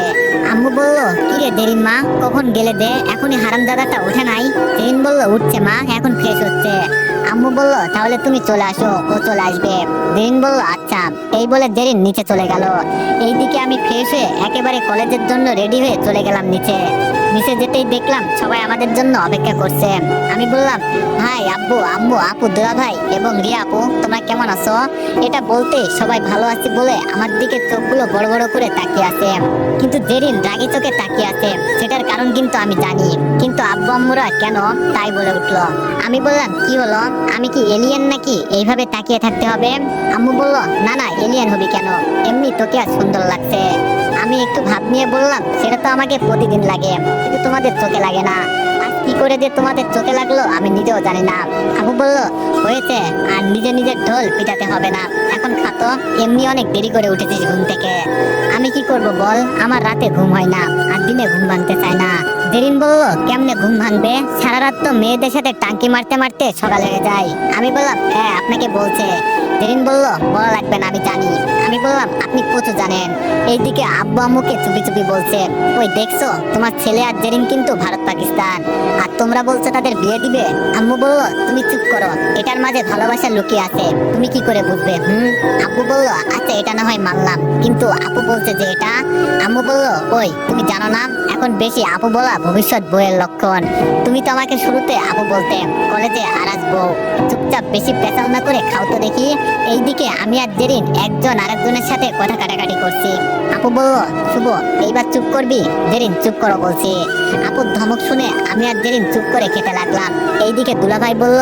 আম্মু বলল কি রে জেরিন মা, কখন গেলে দে, এখনই হারামজাদাটা ওঠে নাই? জেরিন বলল উঠছে মা, এখন ফ্রেশ হচ্ছে। আম্মু বলল তাহলে তুমি চলে আসো, ও চলে আসবে। জেরিন বলল আচ্ছা। এই বলে জেরিন নিচে চলে গেল। এইদিকে আমি ফ্রেশ হয়ে একেবারে কলেজের জন্য রেডি হয়ে চলে গেলাম নিচে। নিচে যেতেই দেখলাম সবাই আমাদের জন্য অপেক্ষা করছে। আমি বললাম ভাই, আব্বু, আম্মু, আপু, দুলা ভাই এবং রিয়া আপু, তোমরা কেমন আছো? এটা বলতে সবাই ভালো আছি বলে আমার দিকে চোখগুলো বড় বড় করে তাকিয়ে আছে। কিন্তু জেরিন রাগি চোখে তাকিয়ে আছে, সেটার কারণ কিন্তু আমি জানি, কিন্তু আব্বু আম্মুরা কেন তাই বলে উঠলো। আমি বললাম কি হলো, আমি কি এলিয়েন নাকি এইভাবে তাকিয়ে থাকতে হবে? আম্মু বলল না না, এলিয়েন হবি কেন, এমনি তোকে আর সুন্দর লাগছে। আমি একটু ভাব নিয়ে বললাম সেটা তো আমাকে প্রতিদিন লাগে, কিন্তু তোমাদের চোখে লাগে না। আজ কি করে যে তোমাদের চোখে লাগলো আমি নিজেও জানি না। আবু বলল হয়েছে, আর নিজে নিজের ঢোল পিটাতে হবে না, এখন খাতো, এমনি অনেক দেরি করে উঠেছিস ঘুম থেকে। আমি কি করব বল, আমার রাতে ঘুম হয় না, আর দিনে ঘুম ভাঙতে চায় না। জেরিন বলল কেমনে ঘুম ভাঙবে, সারা রাত তো মেয়েদের সাথে টাঙ্কি মারতে মারতে সকাল হয়ে যায়। আমি বললাম হ্যাঁ আপনাকে বলছে। জেরিন বলল বলা লাগবে না, আমি জানি। আমি বললাম আপনি প্রচুর জানেন। এইদিকে আব্বু আম্মুকে চুপি চুপি বলছে ওই দেখছো তোমার ছেলে আর জেরিন কিন্তু ভারত পাকিস্তান, আর তোমরা বলছো তাদের বিয়ে দিবে। আম্মু বলল তুমি চুপ করো, এটার মাঝে ভালোবাসা লুকিয়ে আছে, তুমি কি করে বুঝবে? আব্বু বলল আচ্ছা এটা না হয় মানলাম, কিন্তু আপু বলছে যে এটা। আম্মু বলল ওই তুমি জানো না, এখন বেশি আপু বলা ভবিষ্যৎ বউয়ের লক্ষণ। তুমি তো আমাকে শুরুতে আপু বলতে, কলেজে আরাজ বউ। চুপচাপ বেশি পেঁচাল না করে খাও তো দেখি। এইদিকে আমি আর জেরিন একজন আরেকজনের সাথে কথা কাটাকাটি করছি। আপু বলল শুভ এইবার চুপ করবি? জেরিন চুপ করো বলছি। আপুর ধমক শুনে আমি আর জেরিন চুপ করে খেতে লাগলাম। এইদিকে দুলাভাই বলল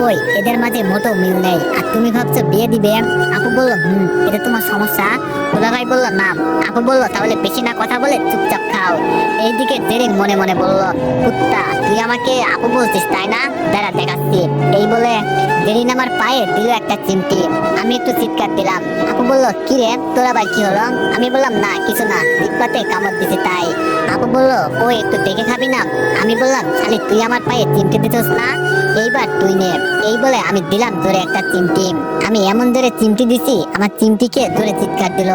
ওই এদের মাঝে মোটেও মিল নেই, আর তুমি ভাবছো বিয়ে দিবে? আপু বলল এটা তোমার সমস্যা। দুলাভাই বলল না। আপু বলল তাহলে বেশি না কথা বলে চুপচাপ খাও। এইদিকে জেরিন মনে মনে বলল কুত্তা, তুই আমাকে আপু বলছিস তাই না, দাঁড়া দেখাচ্ছি। এই বলে জেরিন আমার পায়ে দিল একটা চিমটি। আমি একটু চিৎকার দিলাম। আপু বলল কি রে তোর আবার কি হলো? আমি বললাম না কিছু না, জিহ্বাতে কামড় দিছি তাই। আপু বলল ও একটু দেখে খাবি না? আমি বললাম শালি তুই আমার পায়ে চিমটি দিতেছ না, এইবার তুই নে। এই বলে আমি দিলাম জোরে একটা চিমটি। আমি এমন জোরে চিমটি দিছি আমার চিমটিকে জোরে চিৎকার দিল।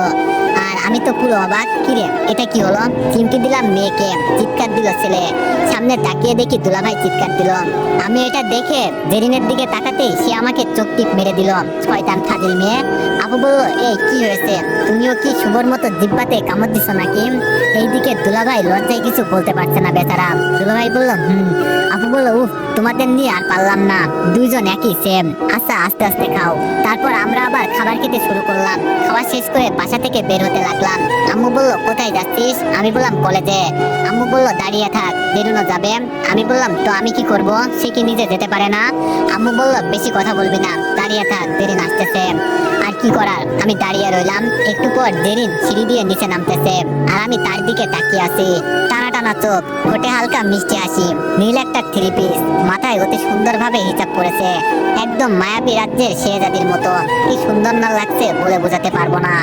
আর আমি তো পুরো অবাক, কি রে এটা কি হলো? চিমটি দিলাম মেয়েকে, চিৎকার দিল ছেলে। সামনে তাকিয়ে দেখি দুলাভাই চিৎকার দিল। আমি এটা দেখে জেরিনের দিকে তাকাতেই সে আমাকে চোখ টিপ মেরে দিল, শয়তান ফাজিল মেয়ে। আপু বলল এই কি হয়েছে, তুমিও কি শুভর মতো জিহ্বাতে কামড় দিছো নাকি? এইদিকে দুলাভাই লজ্জায় কিছু বলতে পারছে না বেচারা। দুলাভাই বলল আপু বলল উফ তোমাদের নিয়ে আর পারলাম না, দুইজন একই সেম। আচ্ছা আস্তে আস্তে খাও। তারপর আমরা আবার খাবার খেতে শুরু করলাম। খাওয়া শেষ করে বাসা থেকে বের হতে লাগলাম। আম্মু বলল কোথায় যাচ্ছিস? আমি বললাম কলেজে। আম্মু বলল দাঁড়িয়ে থাক, বেরোনো যাবে। আমি বললাম তো আমি কি করব, সে কি নিজে যেতে পারে না? আম্মু বলল বেশি কথা বলবি না, দাঁড়িয়ে থাক, জেরিন আসতেছে। আর কি করার, আমি দাঁড়িয়ে রইলাম। একটু পর জেরিন সিঁড়ি দিয়ে নিচে নামতেছে, আর আমি তার দিকে তাকিয়ে আছি। টানা টানা চোখ, ঠোঁটে হালকা মিষ্টি হাসি, নীল একটা থ্রি পিস, মাথায় অতি সুন্দরভাবে হিজাব পড়েছে, একদম মায়াবী রাজ্যের শেহজাদির মতো। কি সুন্দর না লাগছে বলে বোঝাতে পারবো না।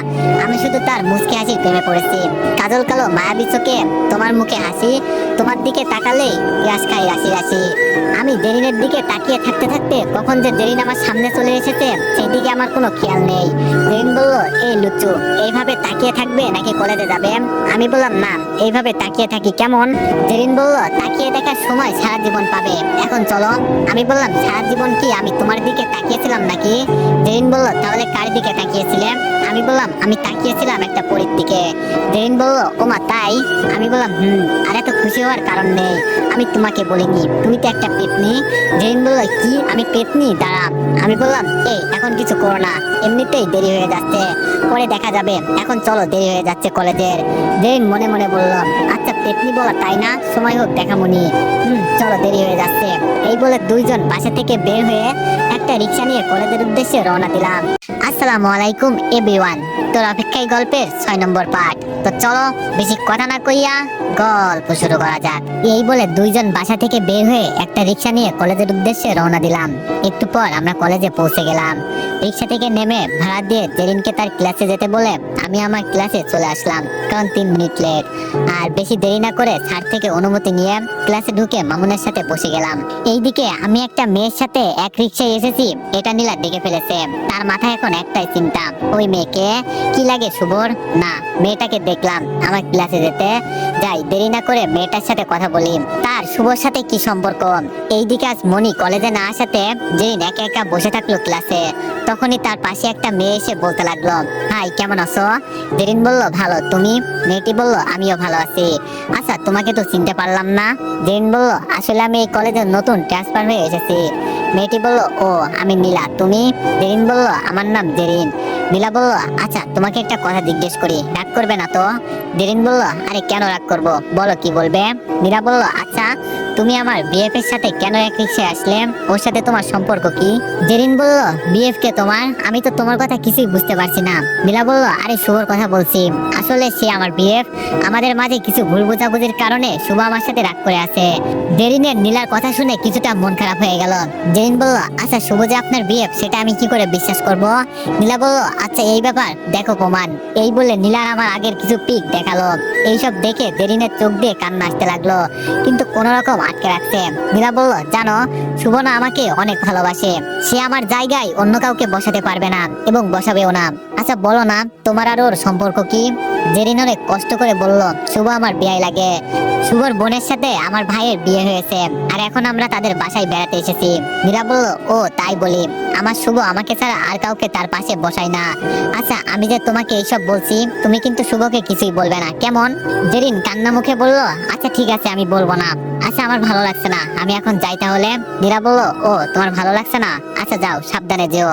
আমি শুধু তার মুচকি হাসির প্রেমে পড়েছি। কাজল কালো মায়াবী চোখে তোমার মুখে হাসি, তোমার দিকে তাকালেই ইয়াস খাই রাশি রাশি। আমি জেরিনের দিকে তাকিয়ে থাকতে থাকতে কখন যে জেরিন আমার সামনে চলে এসেছে সেদিকে আমার কোনো খেয়াল নেই। জেরিন বলল এই লুচু এইভাবে তাকিয়ে থাকবে নাকি কলেজে যাবে? আমি বললাম না, এইভাবে তাকিয়ে থাকি কেমন? জেরিন বলল তাকিয়ে দেখার সময় সারা জীবন পাবে, এখন চলো। আমি বললাম সারা জীবন কি আমি তোমার দিকে তাকিয়েছিলাম নাকি? জেরিন বলল তাহলে কার দিকে তাকিয়েছিলে? আমি বললাম আমি তাকিয়েছিলাম একটা পরীর দিকে। জেরিন বলল ওমা তাই? আমি বললাম আর এত খুশি হওয়ার কারণ নেই, আমি তোমাকে বলিনি, তুমি তো একটা পেতনি। জেরিন বলল কি আমি পেতনি? দাঁড়া। আমি বললাম এই এখন কিছু করো না, এমনিতেই দেরি হয়ে যাচ্ছে, পরে দেখা যাবে, এখন চলো দেরি হয়ে যাচ্ছে কলেজের। জেরিন মনে মনে বলল আচ্ছা পেতনি বলা তাই না, সময় হোক দেখামুনি, চলো দেরি হয়ে যাচ্ছে। এই বলে দুইজন বাসা থেকে বের হয়ে এক একটা রিক্সা নিয়ে কলেজের উদ্দেশ্যে রওনা দিলাম। আসসালামু আলাইকুম এভরিওয়ান, তোর অপেক্ষায় গল্পের 6 নম্বর পার্ট। তো চলো বেশি কথা না কইয়া গল্প শুরু করা যাক। এই বলে দুইজন বাসা থেকে বের হয়ে একটা রিক্সা নিয়ে কলেজের উদ্দেশ্যে রওনা দিলাম। একটু পর আমরা কলেজে পৌঁছে গেলাম। রিক্সা থেকে নেমে ভাড়া দিয়ে জেরিনকে তার ক্লাসে যেতে বলে আমি আমার ক্লাসে চলে আসলাম, কারণ 3 মিনিট লেট। আর বেশি দেরি না করে স্যার থেকে অনুমতি নিয়ে ক্লাসে ঢুকে মামুনের সাথে বসে গেলাম। এইদিকে আমি একটা মেয়ের সাথে এক রিক্সায় এসেছি, এটা নীলা দেখে ফেলেছে। তার মাথায় এখন একটাই চিন্তা, ওই মেয়েকে কি লাগে শুভর না। মেয়েটাকে দেখলাম আমার ক্লাসে যেতে যাই, দেরি না করে মেয়েটার সাথে কথা বলি। তার শুভর সাথে কি সম্পর্ক? এইদিকে আজ মনি কলেজে না আসাতে জেরিন একা একা বসে থাকলো ক্লাসে। তখনই তার পাশে একটা মেয়ে এসে বলতে লাগলো, হাই কেমন আছো? জেরিন বলল ভালো, তুমি? মেয়েটি বলল আমিও ভালো আছি। আচ্ছা তোমাকে তো চিনতে পারলাম না। জেরিন বলল আসলে আমি এই কলেজে নতুন ট্রান্সফার হয়ে এসেছি। মেয়েটি বলল ও আমি নীলা, তুমি? জেরিন বলল আমার নাম জেরিন। নীলা বলল আচ্ছা তোমাকে একটা কথা জিজ্ঞেস করি, রাগ করবে না তো? জেরিন বলল আরে কেন রাগ করব, বলো কি বলবে। নীলা বলল আচ্ছা তুমি আমার বিএফ এর সাথে কেন এক রিক্সায় আসলে, ওর সাথে তোমার সম্পর্ক কি? জেরিন বলল বিএফ কে তোমার? আমি তো তোমার কথা কিছুই বুঝতে পারছি না। নীলা বলল আরে শুভর কথা বলছি, আসলে সে আমার বিএফ। আমাদের মাঝে কিছু ভুল বোঝাবুঝির কারণে শুভ আমার সাথে রাগ করে আছে। জেরিনের নীলার কথা শুনে কিছুটা মন খারাপ হয়ে গেল। জেরিন বলল আচ্ছা শুভ যে আপনার বিএফ সেটা আমি কি করে বিশ্বাস করব? নীলা বলল আচ্ছা এই ব্যাপার, দেখো প্রমাণ। এই বলে নীলার আমার আগের কিছু পিক দেখালো। এইসব দেখে জেরিনের চোখ দিয়ে কান্না আসতে লাগলো, কিন্তু কোন রকম আটকে রাখছে। নীলা বলল জানো শুভ না আমাকে অনেক ভালোবাসে, সে আমার জায়গায় অন্য কাউকে বসাতে পারবে না এবং বসাবেও না। আচ্ছা বলো না তোমার আর ওর সম্পর্ক কি? জেরিন অনেক কষ্ট করে বলল শুভ আমার বিয়ে লাগে। শুভর বোনের সাথে আমার ভাইয়ের বিয়ে হয়েছে, আর এখন আমরা তাদের বাসায় বেড়াতে এসেছি। নীলা বলল ও তাই বলি, আমার শুভ আমাকে ছাড়া আর কাউকে তার পাশে বসায় না। আচ্ছা আমি যে তোমাকে এইসব বলছি, তুমি কিন্তু শুভকে কিছুই বলবে না কেমন? জেরিন কান্না মুখে বলল আচ্ছা ঠিক আছে আমি বলবো না। আচ্ছা আমার ভালো লাগছে না, আমি এখন যাই তাহলে। নীলা বলল ও তোমার ভালো লাগছে না, আচ্ছা যাও সাবধানে যেও।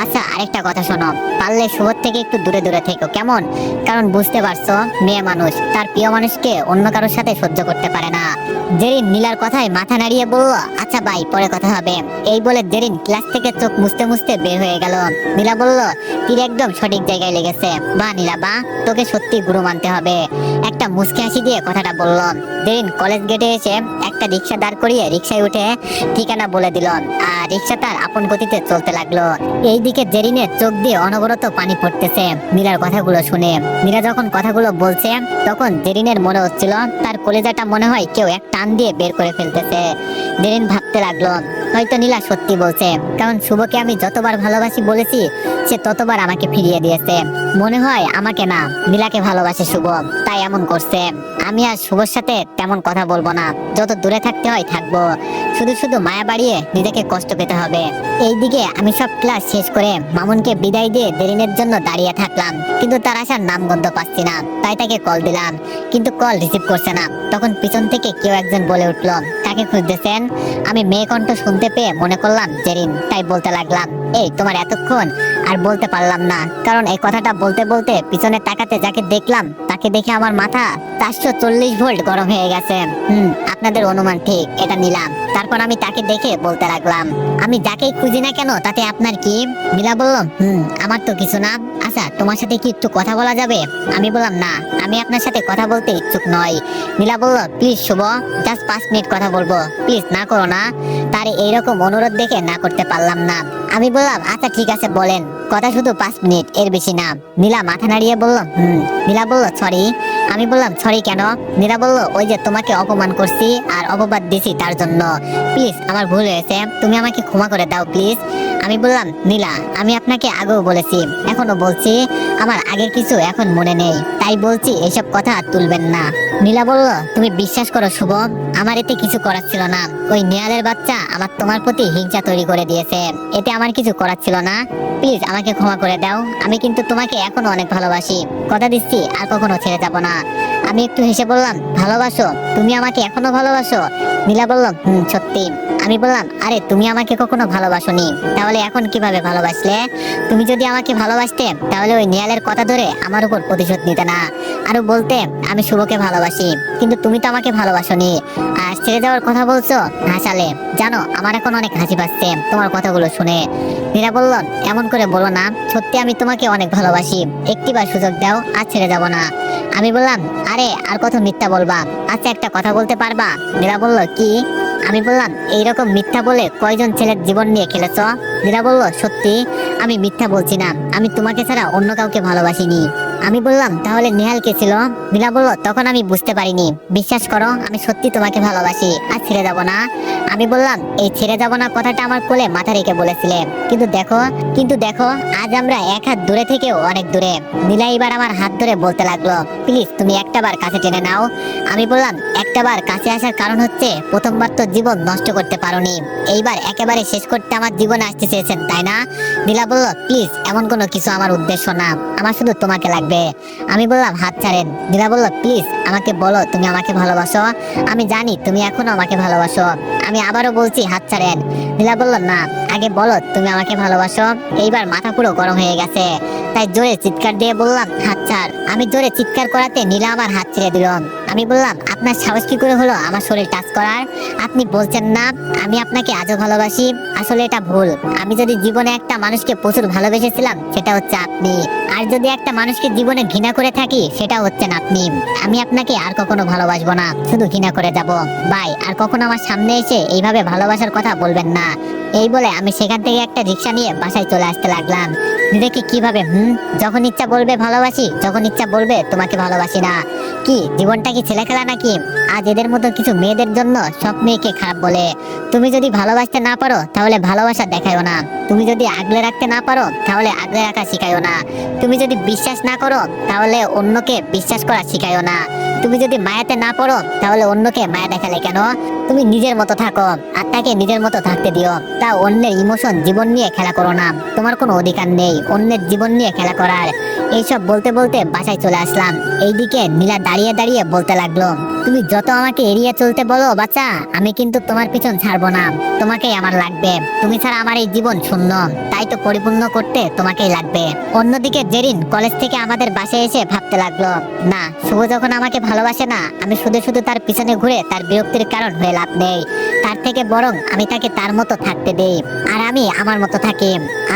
আচ্ছা আরেকটা কথা শোনো, পারলে শুভর থেকে একটু দূরে দূরে থেকো কেমন? কারণ বুঝতে পারছো মেয়ে মানুষ তার প্রিয় মানুষকে অন্য কারোর সাথে সহ্য করতে পারে না। জেরিন নীলার কথায় মাথা নাড়িয়ে বলল আচ্ছা ভাই পরে কথা হবে। এই বলে জেরিন ক্লাস থেকে চোখ মুছতে মুছতে বের হয়ে গেল। নীলা বলল তীর একদম সঠিক জায়গায় লেগেছে, বা নীলা বা তোকে সত্যি গুরু মানতে হবে। একটা মুচকি হাসি দিয়ে কথাটা বলল। জেরিন কলেজ গেটে এসে একটা রিক্সা দাঁড় করিয়ে রিক্সায় উঠে ঠিকানা বলে দিল, আর রিক্সা তার আপন গতিতে চলতে লাগলো। এইদিকে জেরিনের চোখ দিয়ে অনবরত পানি পড়তেছে নীলার কথাগুলো শুনে। নীলা যখন কথাগুলো বলছে তখন জেরিনের মনে হচ্ছিল তার কলেজাটা মনে হয় কেউ এক টান দিয়ে বের করে ফেলতেছে। জেরিন ভাবতে লাগলো হয়তো নীলা সত্যি বলছে, কারণ শুভকে আমি যতবার ভালোবাসি বলেছি সে ততবার আমাকে ফিরিয়ে দিয়েছে। মনে হয় আমাকে না নীলাকে ভালোবাসে শুভ, তাই এমন করছে। আমি আর শুভর সাথে তেমন কথা বলবো না, যত দূরে থাকতে হয় থাকবো। শুধু শুধু মায়া বাড়িয়ে নিজেকে কষ্ট পেতে হবে। এইদিকে আমি সব ক্লাস শেষ করে মামুনকে বিদায় দিয়ে জেরিনের জন্য দাঁড়িয়ে থাকলাম, কিন্তু তার আসার নামগন্ধ পাচ্ছি না। তাই তাকে কল দিলাম, কিন্তু কল রিসিভ করছে না। তখন পিছন থেকে কেউ একজন বলে উঠলো কাকে খুঁজতেছেন? আমি মেয়ে কণ্ঠ শুনতে পেয়ে মনে করলাম জেরিন, তাই বলতে লাগলাম এই তোমার এতক্ষণ? আর বলতে পারলাম না, কারণ এই কথাটা বলতে বলতে পিছনে তাকাতে যাকে দেখলাম তাকে দেখে আমার মাথা 440 ভোল্ট গরম হয়ে গেছে। আপনাদের অনুমান ঠিক, এটা নিলাম। তারপর আমি তাকে দেখে বলতে লাগলাম আমি যাকেই খুঁজি না কেন তাতে আপনার কি? নীলা বলল আমার তো কিছু না। আচ্ছা তোমার সাথে কি একটু কথা বলা যাবে? আমি বললাম না, আমি আপনার সাথে কথা বলতে ইচ্ছুক নই। নীলা বলল প্লিজ শুভ, জাস্ট 5 মিনিট কথা বলবো, প্লিজ না করো না। তার এইরকম অনুরোধ দেখে না করতে পারলাম না। আমি বললাম আচ্ছা ঠিক আছে বলেন, কথা শুধু 5 মিনিট, এর বেশি না। নীলা মাথা নাড়িয়ে বলল নীলা বলল সরি। আমি বললাম সরি কেন? নীলা বলল ওই যে তোমাকে অপমান করছি আর অপবাদ দিছি তার জন্য। প্লিজ আমার ভুল হয়েছে, তুমি আমাকে ক্ষমা করে দাও প্লিজ। আমি বললাম নীলা আমি আপনাকে আগেও বলেছি এখনো বলছি, আমার আগের কিছু এখন মনে নেই, তাই বলছি এসব কথা আর তুলবেন না। নীলা বলল তুমি বিশ্বাস করো শুভ, আমার এতে কিছু করার ছিল না। ওই নেয়ালের বাচ্চা আমার তোমার প্রতি হিংসা তৈরি করে দিয়েছে, এতে আমার কিছু করার ছিল না। প্লিজ আমাকে ক্ষমা করে দাও, আমি কিন্তু তোমাকে এখনো অনেক ভালোবাসি, কথা দিচ্ছি আর কখনো ছেড়ে যাব না। আমি একটু হেসে বললাম ভালোবাসো? তুমি আমাকে এখনো ভালোবাসো? নীলা বলল সত্যি। আমি বললাম আরে তুমি আমাকে কখনো ভালোবাসোনি, তাহলে এখন কিভাবে ভালোবাসলে? তুমি যদি আমাকে ভালোবাসতে তাহলে ওই নেয়ালের কথা ধরে আমার উপর প্রতিশোধ নিতে না। আরো বলতে আমি শুভকে ভালোবাসি, কিন্তু তুমি তো আমাকে ভালোবাসোনি, আর ছেড়ে যাওয়ার কথা বলছো, হাসালে। জানো আমার এখন অনেক হাসি পাচ্ছে তোমার কথাগুলো শুনে। মীরা বলল, এমন করে বলো না, সত্যি আমি তোমাকে অনেক ভালোবাসি, একটিবার সুযোগ দাও, আর ছেড়ে যাব না। আমি বললাম, আরে আর কত মিথ্যা বলবা, আচ্ছা একটা কথা বলতে পারবা? মীরা বলল, কি? আমি বললাম, এইরকম মিথ্যা বলে কয়জন ছেলের জীবন নিয়ে খেলেছ? মীরা বলল, সত্যি আমি মিথ্যা বলছি না, আমি তোমাকে ছাড়া অন্য কাউকে ভালোবাসিনি। আমি বললাম, তাহলে নেহাল কে ছিল? মীরা বলল, তখন আমি বুঝতে পারিনি, বিশ্বাস করো আমি সত্যি তোমাকে ভালোবাসি, আর ছেড়ে যাব না। আমি বললাম, এই ছেড়ে যাব না কথাটা আমার কোলে মাথা রেখে বলেছিলে, কিন্তু দেখো আজ আমরা এক হাত দূরে থেকেও অনেক দূরে। নীলা এবার আমার হাত ধরে বলতে লাগলো, প্লিজ তুমি একটাবার কাছে টেনে নাও। আমি বললাম, একটাবার কাছে আসার কারণ হচ্ছে প্রথমবার তো জীবন নষ্ট করতে পারোনি, এইবার একেবারে শেষ করতে আমার জীবনে আসতে চেয়েছেন তাই না? নীলা বলল, প্লিজ এমন কোনো কিছু আমার উদ্দেশ্য না, আমার শুধু তোমাকে লাগবে। আমি বললাম, হাত ছাড়েন। নীলা বলল, প্লিজ আমাকে বলো তুমি আমাকে ভালোবাসো, আমি জানি তুমি এখনো আমাকে ভালোবাসো। আমি আবারও বলছি, হাত ছাড়েন। নীলা বলল, না আগে বলো তুমি আমাকে ভালোবাসো। এইবার মাথা পুরো গরম হয়ে গেছে, তাই জোরে চিৎকার দিয়ে বললাম, হাত ছাড়। আমি জোরে চিৎকার করাতে নীলা আমার হাত ছেড়ে দিল। আমি বললাম, আপনার সাহস কি করে হলো আমার শরীর টাচ করার? আপনি বলছেন না আমি আপনাকে আজও ভালোবাসি, আসলে এটা ভুল। আমি যদি জীবনে একটা মানুষকে প্রচুর ভালোবেসেছিলাম সেটা হচ্ছে আপনি, আর যদি একটা মানুষকে জীবনে ঘৃণা করে থাকি সেটা হচ্ছেন আপনি। আমি আপনাকে আর কখনো ভালোবাসবো না, শুধু ঘৃণা করে যাব। বাই, আর কখনো আমার সামনে এসে এইভাবে ভালোবাসার কথা বলবেন না। এই বলে আমি সেখান থেকে একটা রিক্সা নিয়ে বাসায় চলে আসতে লাগলাম। দেখি কিভাবে যখন ইচ্ছা বলবে ভালোবাসি, যখন ইচ্ছা বলবে তোমাকে ভালোবাসি না। কি জীবনটা কি ছেলে খেলা নাকি? আজ এদের মতো কিছু মেয়েদের জন্য সব মেয়েকে খারাপ বলে। তুমি যদি ভালোবাসতে না পারো তাহলে ভালোবাসা দেখায়ও না, তুমি যদি আগলে রাখতে না পারো তাহলে আগলে রাখা শিখায়ও না, তুমি যদি বিশ্বাস না করো তাহলে অন্যকে বিশ্বাস করা শিখায়ও না, তুমি যদি মায়াতে না পড়ো তাহলে অন্যকে মায়া দেখালে কেন? তুমি নিজের মতো থাকো, আর তাকে নিজের মতো থাকতে দিও। তা অন্যের ইমোশন জীবন নিয়ে খেলা করো না, তোমার কোনো অধিকার নেই অন্যের জীবন নিয়ে খেলা করার। এইসব বলতে বলতে বাসায় চলে আসলাম। এইদিকে নীলা দাঁড়িয়ে দাঁড়িয়ে বলতে লাগলো, তুমি যত আমাকে এড়িয়ে চলতে বলো বাচ্চা, আমি কিন্তু তোমার পিছন ছাড়বো না, তোমাকেই আমার লাগবে। তুমি ছাড়া আমার এই জীবন শূন্য, তাই তো পরিপূর্ণ করতে তোমাকেই লাগবে। অন্যদিকে জেরিন কলেজ থেকে আমাদের বাসায় এসে ভাবতে লাগলো, না শুভ যখন আমাকে ভালোবাসে না, আমি শুধু শুধু তার পিছনে ঘুরে তার বিরক্তির কারণ হয়ে লাভ নেই, তার থেকে বরং আমি তাকে তার মতো থাকতে দেই, আর আমি আমার মতো থাকি।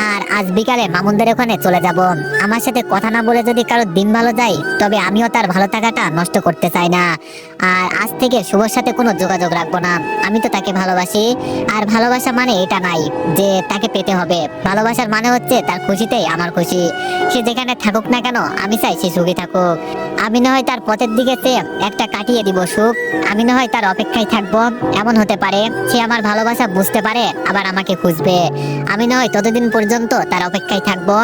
আর আজ বিকালে মামুনদের ওখানে চলে যাব। আমার সাথে কথা না বলে যদি কারো দিন ভালো যায়, তবে আমিও তার ভালো থাকাটা নষ্ট করতে চাই না। আর আজ থেকে শুভর সাথে কোনো যোগাযোগ রাখবো না, আমি তো তাকে ভালোবাসি। আর ভালোবাসা মানে এটা নাই যে তাকে পেতে হবে, ভালোবাসার মানে হচ্ছে তার খুশিতেই আমার খুশি। সে যেখানে থাকুক না কেন আমি চাই সে সুখী থাকুক। আমি না হয় তার পথের দিকে চেয়ে একটা কাটিয়ে দিব সুখ, আমি না হয় তার অপেক্ষায় থাকবো। এমন হতে পারে সে আমার ভালোবাসা বুঝতে পারে আবার আমাকে খুঁজবে, আমি না হয় ততদিন পর্যন্ত তার অপেক্ষায় থাকবো।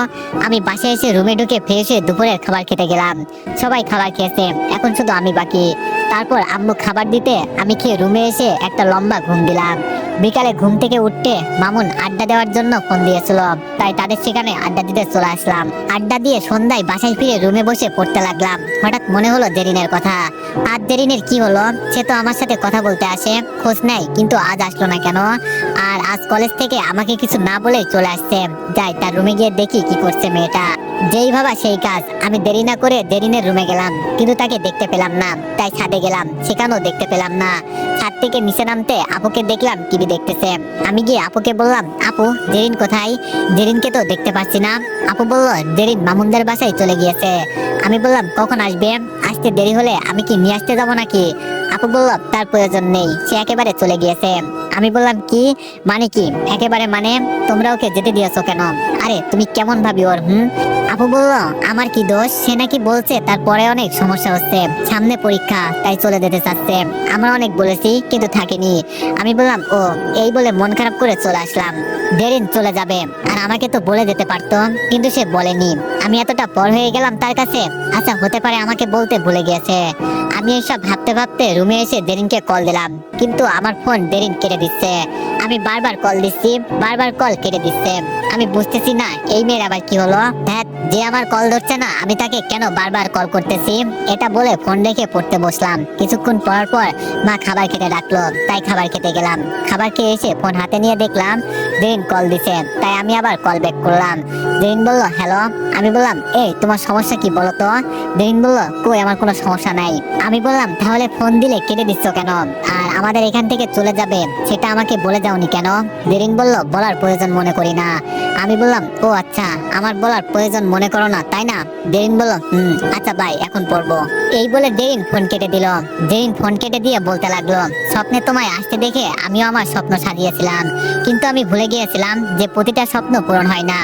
আমি বাসায় এসে রুমে ঢুকে ফ্রেশ হয়ে দুপুরের খাবার খেতে গেলাম। সবাই খাবার খেয়েছে, এখন শুধু আমি বাকি। তারপর আম্মু খাবার দিতে আমি খেয়ে রুমে এসে একটা লম্বা ঘুম দিলাম। বিকালে ঘুম থেকে উঠতে মামুন আড্ডা দেওয়ার জন্য ফোন দিয়েছিল, তাই তাদের সেখানে আড্ডা দিতে চলে আসলাম। আড্ডা দিয়ে সন্ধ্যায় বাসায় ফিরে রুমে বসে পড়তে লাগলাম। হঠাৎ মনে হলো জেরিনের কথা। আজ জেরিনের কি হলো? সে তো আমার সাথে কথা বলতে আসে, খোঁজ নেয়, কিন্তু আজ আসলো না কেন? আর আজ কলেজ থেকে আমাকে কিছু না বলেই চলে আসছে। যাই তার রুমে গিয়ে দেখি কি করছে মেয়েটা। যেই ভাবা সেই কাজ, আমি দেরি না করে জেরিনের রুমে গেলাম, কিন্তু তাকে দেখতে পেলাম না। তাই ছাদে গেলাম, সেখানেও দেখতে পেলাম না। ছাদ থেকে নিচে নামতে আপুকে দেখলাম টিভি দেখতেছে। আমি গিয়ে আপুকে বললাম, আপু জেরিন কোথায়? জেরিনকে তো দেখতে পাচ্ছি না। আপু বলল, জেরিন মামুনদের বাসায় চলে গিয়েছে। আমি বললাম, কখন আসবে? আসতে দেরি হলে আমি কি নিয়ে আসতে যাবো নাকি? আপু বলল, তার প্রয়োজন নেই, সে একেবারে চলে গিয়েছে। আমি বললাম, কি মানে? কি একেবারে মানে? তোমরা ওকে যেতে দিয়েছো কেন? আরে তুমি কেমন ভাবি ওর? আপু বলল, আমার কি দোষ? সে নাকি বলছে তারপরে অনেক সমস্যা হচ্ছে, সামনে পরীক্ষা, তাই চলে যেতে চাচ্ছে। আমরা অনেক বলেছি কিন্তু থাকেনি। আমি বললাম, ও এই বলে মন খারাপ করে চলে আসলাম। জেরিন চলে যাবে, আর আমাকে তো বলে যেতে পারতো, কিন্তু সে বলেনি। আমি এতটা পর হয়ে গেলাম তার কাছে। আচ্ছা হতে পারে আমাকে বলতে ভুলে গিয়েছে। আমি এসব ভাবতে ভাবতে রুমে এসে জেরিনকে কল দিলাম, কিন্তু আমার ফোন জেরিন কেটে দিচ্ছে। আমি বারবার কল দিচ্ছি, বারবার কল কেটে দিচ্ছে। আমি বুঝতেছি না এই মেয়ের আবার কি হলো। ধ্যাৎ, যে আমার কল ধরছে না আমি তাকে কেন বারবার কল করতেছি। এটা বলে ফোন রেখে পড়তে বসলাম। কিছুক্ষণ পর পর মা খাবার খেতে ডাকলো, তাই খাবার খেতে গেলাম। খাবার খেয়ে এসে ফোন হাতে নিয়ে দেখলাম জেরিন কল দিছে, তাই আমি আবার কল ব্যাক করলাম। জেরিন বলল হ্যালো। আমি বললাম এই তোমার সমস্যা কি বলো তো। জেরিন বলল কই আমার কোনো সমস্যা নাই। আমি বললাম তাহলে ফোন দিলে কেটে দিচ্ছ কেন, আর আমাদের এখান থেকে চলে যাবে সেটা আমাকে বলে যাওনি কেন। জেরিন বলল বলার প্রয়োজন মনে করি না। আমি বললাম ও আচ্ছা, আমার বলার প্রয়োজন মনে করো না তাই না। জেরিন বলল আচ্ছা ভাই এখন পড়বো। এই বলে জেরিন ফোন কেটে দিল। জেরিন ফোন কেটে দিয়ে বলতে লাগলো স্বপ্নে তোমায় আসতে দেখে আমিও আমার স্বপ্ন সাজিয়েছিলাম, কিন্তু আমি ভুলে গিয়েছিলাম যে প্রতিটা স্বপ্ন পূরণ হয় না।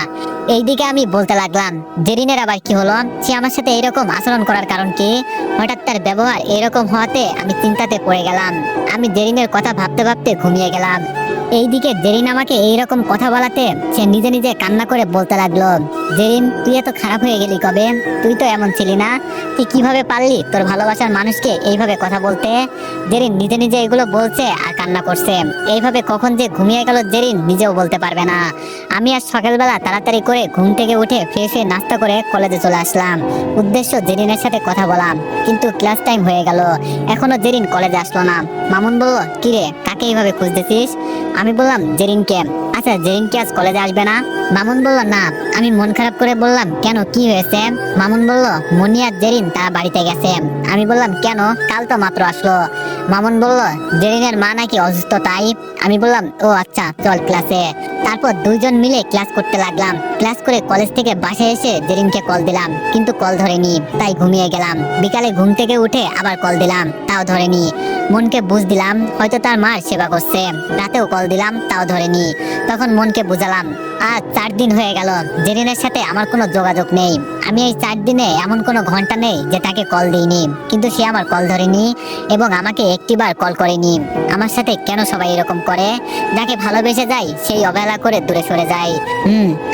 এইদিকে আমি বলতে লাগলাম জেরিনের আবার কি হলো, সে আমার সাথে এরকম আচরণ করার কারণ কি, হঠাৎ তার ব্যবহার এরকম হওয়াতে আমি চিন্তাতে পড়ে গেলাম। আমি জেরিনের কথা ভাবতে ভাবতে ঘুমিয়ে গেলাম। এইদিকে জেরিন আমাকে এইরকম কথা বলাতে সে নিজে নিজে কান্না করে বলতে লাগলো জেরিন তুই এত খারাপ হয়ে গেলি কবে, তুই তো এমন ছিলি না, তুই কিভাবে পারলি তোর ভালোবাসার মানুষকে এইভাবে কথা বলতে। জেরিন নিজে নিজে এগুলো বলছে আর কান্না করছে। এইভাবে কখন যে ঘুমিয়ে গেল জেরিন নিজেও বলতে পারবে না। আমি আজ সকালবেলা তাড়াতাড়ি করে ঘুম থেকে উঠে ফ্রেশ হয়ে নাস্তা করে কলেজে চলে আসলাম, উদ্দেশ্য জেরিনের সাথে কথা বলাম। কিন্তু ক্লাস টাইম হয়ে গেল, এখনো জেরিন কলেজে আসলো না। মামুন বলল কিরে কাকে এইভাবে খুঁজতেছিস। আমি বললাম জেরিনকে। আচ্ছা জেরিন কি আজ কলেজে আসবে না। মামুন বলল না। আমি মন খারাপ করে বললাম কেন কি হয়েছে। মামুন বলল মনি আর জেরিন তারা বাড়িতে গেছে। আমি বললাম কেন, কাল তো মাত্র আসলো। মামুন বলল জেরিনের মা নাকি অসুস্থ তাই। আমি বললাম ও আচ্ছা চল ক্লাসে। তারপর দুইজন মিলে ক্লাস করতে লাগলাম। ক্লাস করে কলেজ থেকে বাসায় এসে জেরিনকে কল দিলাম, কিন্তু কল ধরেনি, তাই ঘুমিয়ে গেলাম। বিকালে ঘুম থেকে উঠে আবার কল দিলাম, তাও ধরেনি। মনকে বুঝ দিলাম হয়তো তার মার সেবা করছে। রাতেও কল দিলাম, তাও ধরেনি। তখন মনকে বুঝালাম আজ 4 দিন হয়ে গেল জেরিনের সাথে আমার কোনো যোগাযোগ নেই। আমি এই 4 দিনে এমন কোনো ঘন্টা নেই যে তাকে কল দিইনি, কিন্তু সে আমার কল ধরেনি এবং আমাকে একটিবার কল করেনি। আমার সাথে কেন সবাই এরকম করে, যাকে ভালোবেসে যায় সেই অবহেলা করে দূরে সরে যায়।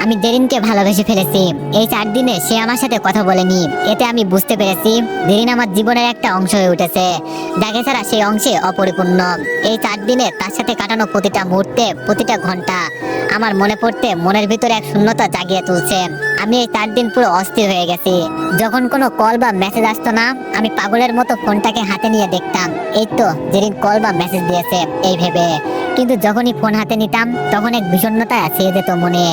আমি জেরিনকে ভালোবেসে ফেলেছি। এই 4 দিনে সে আমার সাথে কথা বলেনি, এতে আমি বুঝতে পেরেছি জেরিন আমার জীবনের একটা অংশ হয়ে উঠেছে, যাকে ছাড়া সেই অংশে অপরিপূর্ণ। এই 4 দিনে তার সাথে কাটানো প্রতিটা মুহূর্তে প্রতিটা ঘন্টা আমার মনে পড়তে মনের ভিতরে এক শূন্যতা জাগিয়ে তুলছে। আমি এই 4 দিন পুরো অস্থির হয়ে গেছি। যখন কোনো কল বা মেসেজ আসতো না, আমি পাগলের মতো ফোনটাকে হাতে নিয়ে দেখতাম এই তো জেরিন কল বা মেসেজ দিয়েছে এই ভেবে। কিন্তু যখনই ফোন হাতে নিতাম তখন এক বিষণ্ণতা ছেয়ে যেত মনে।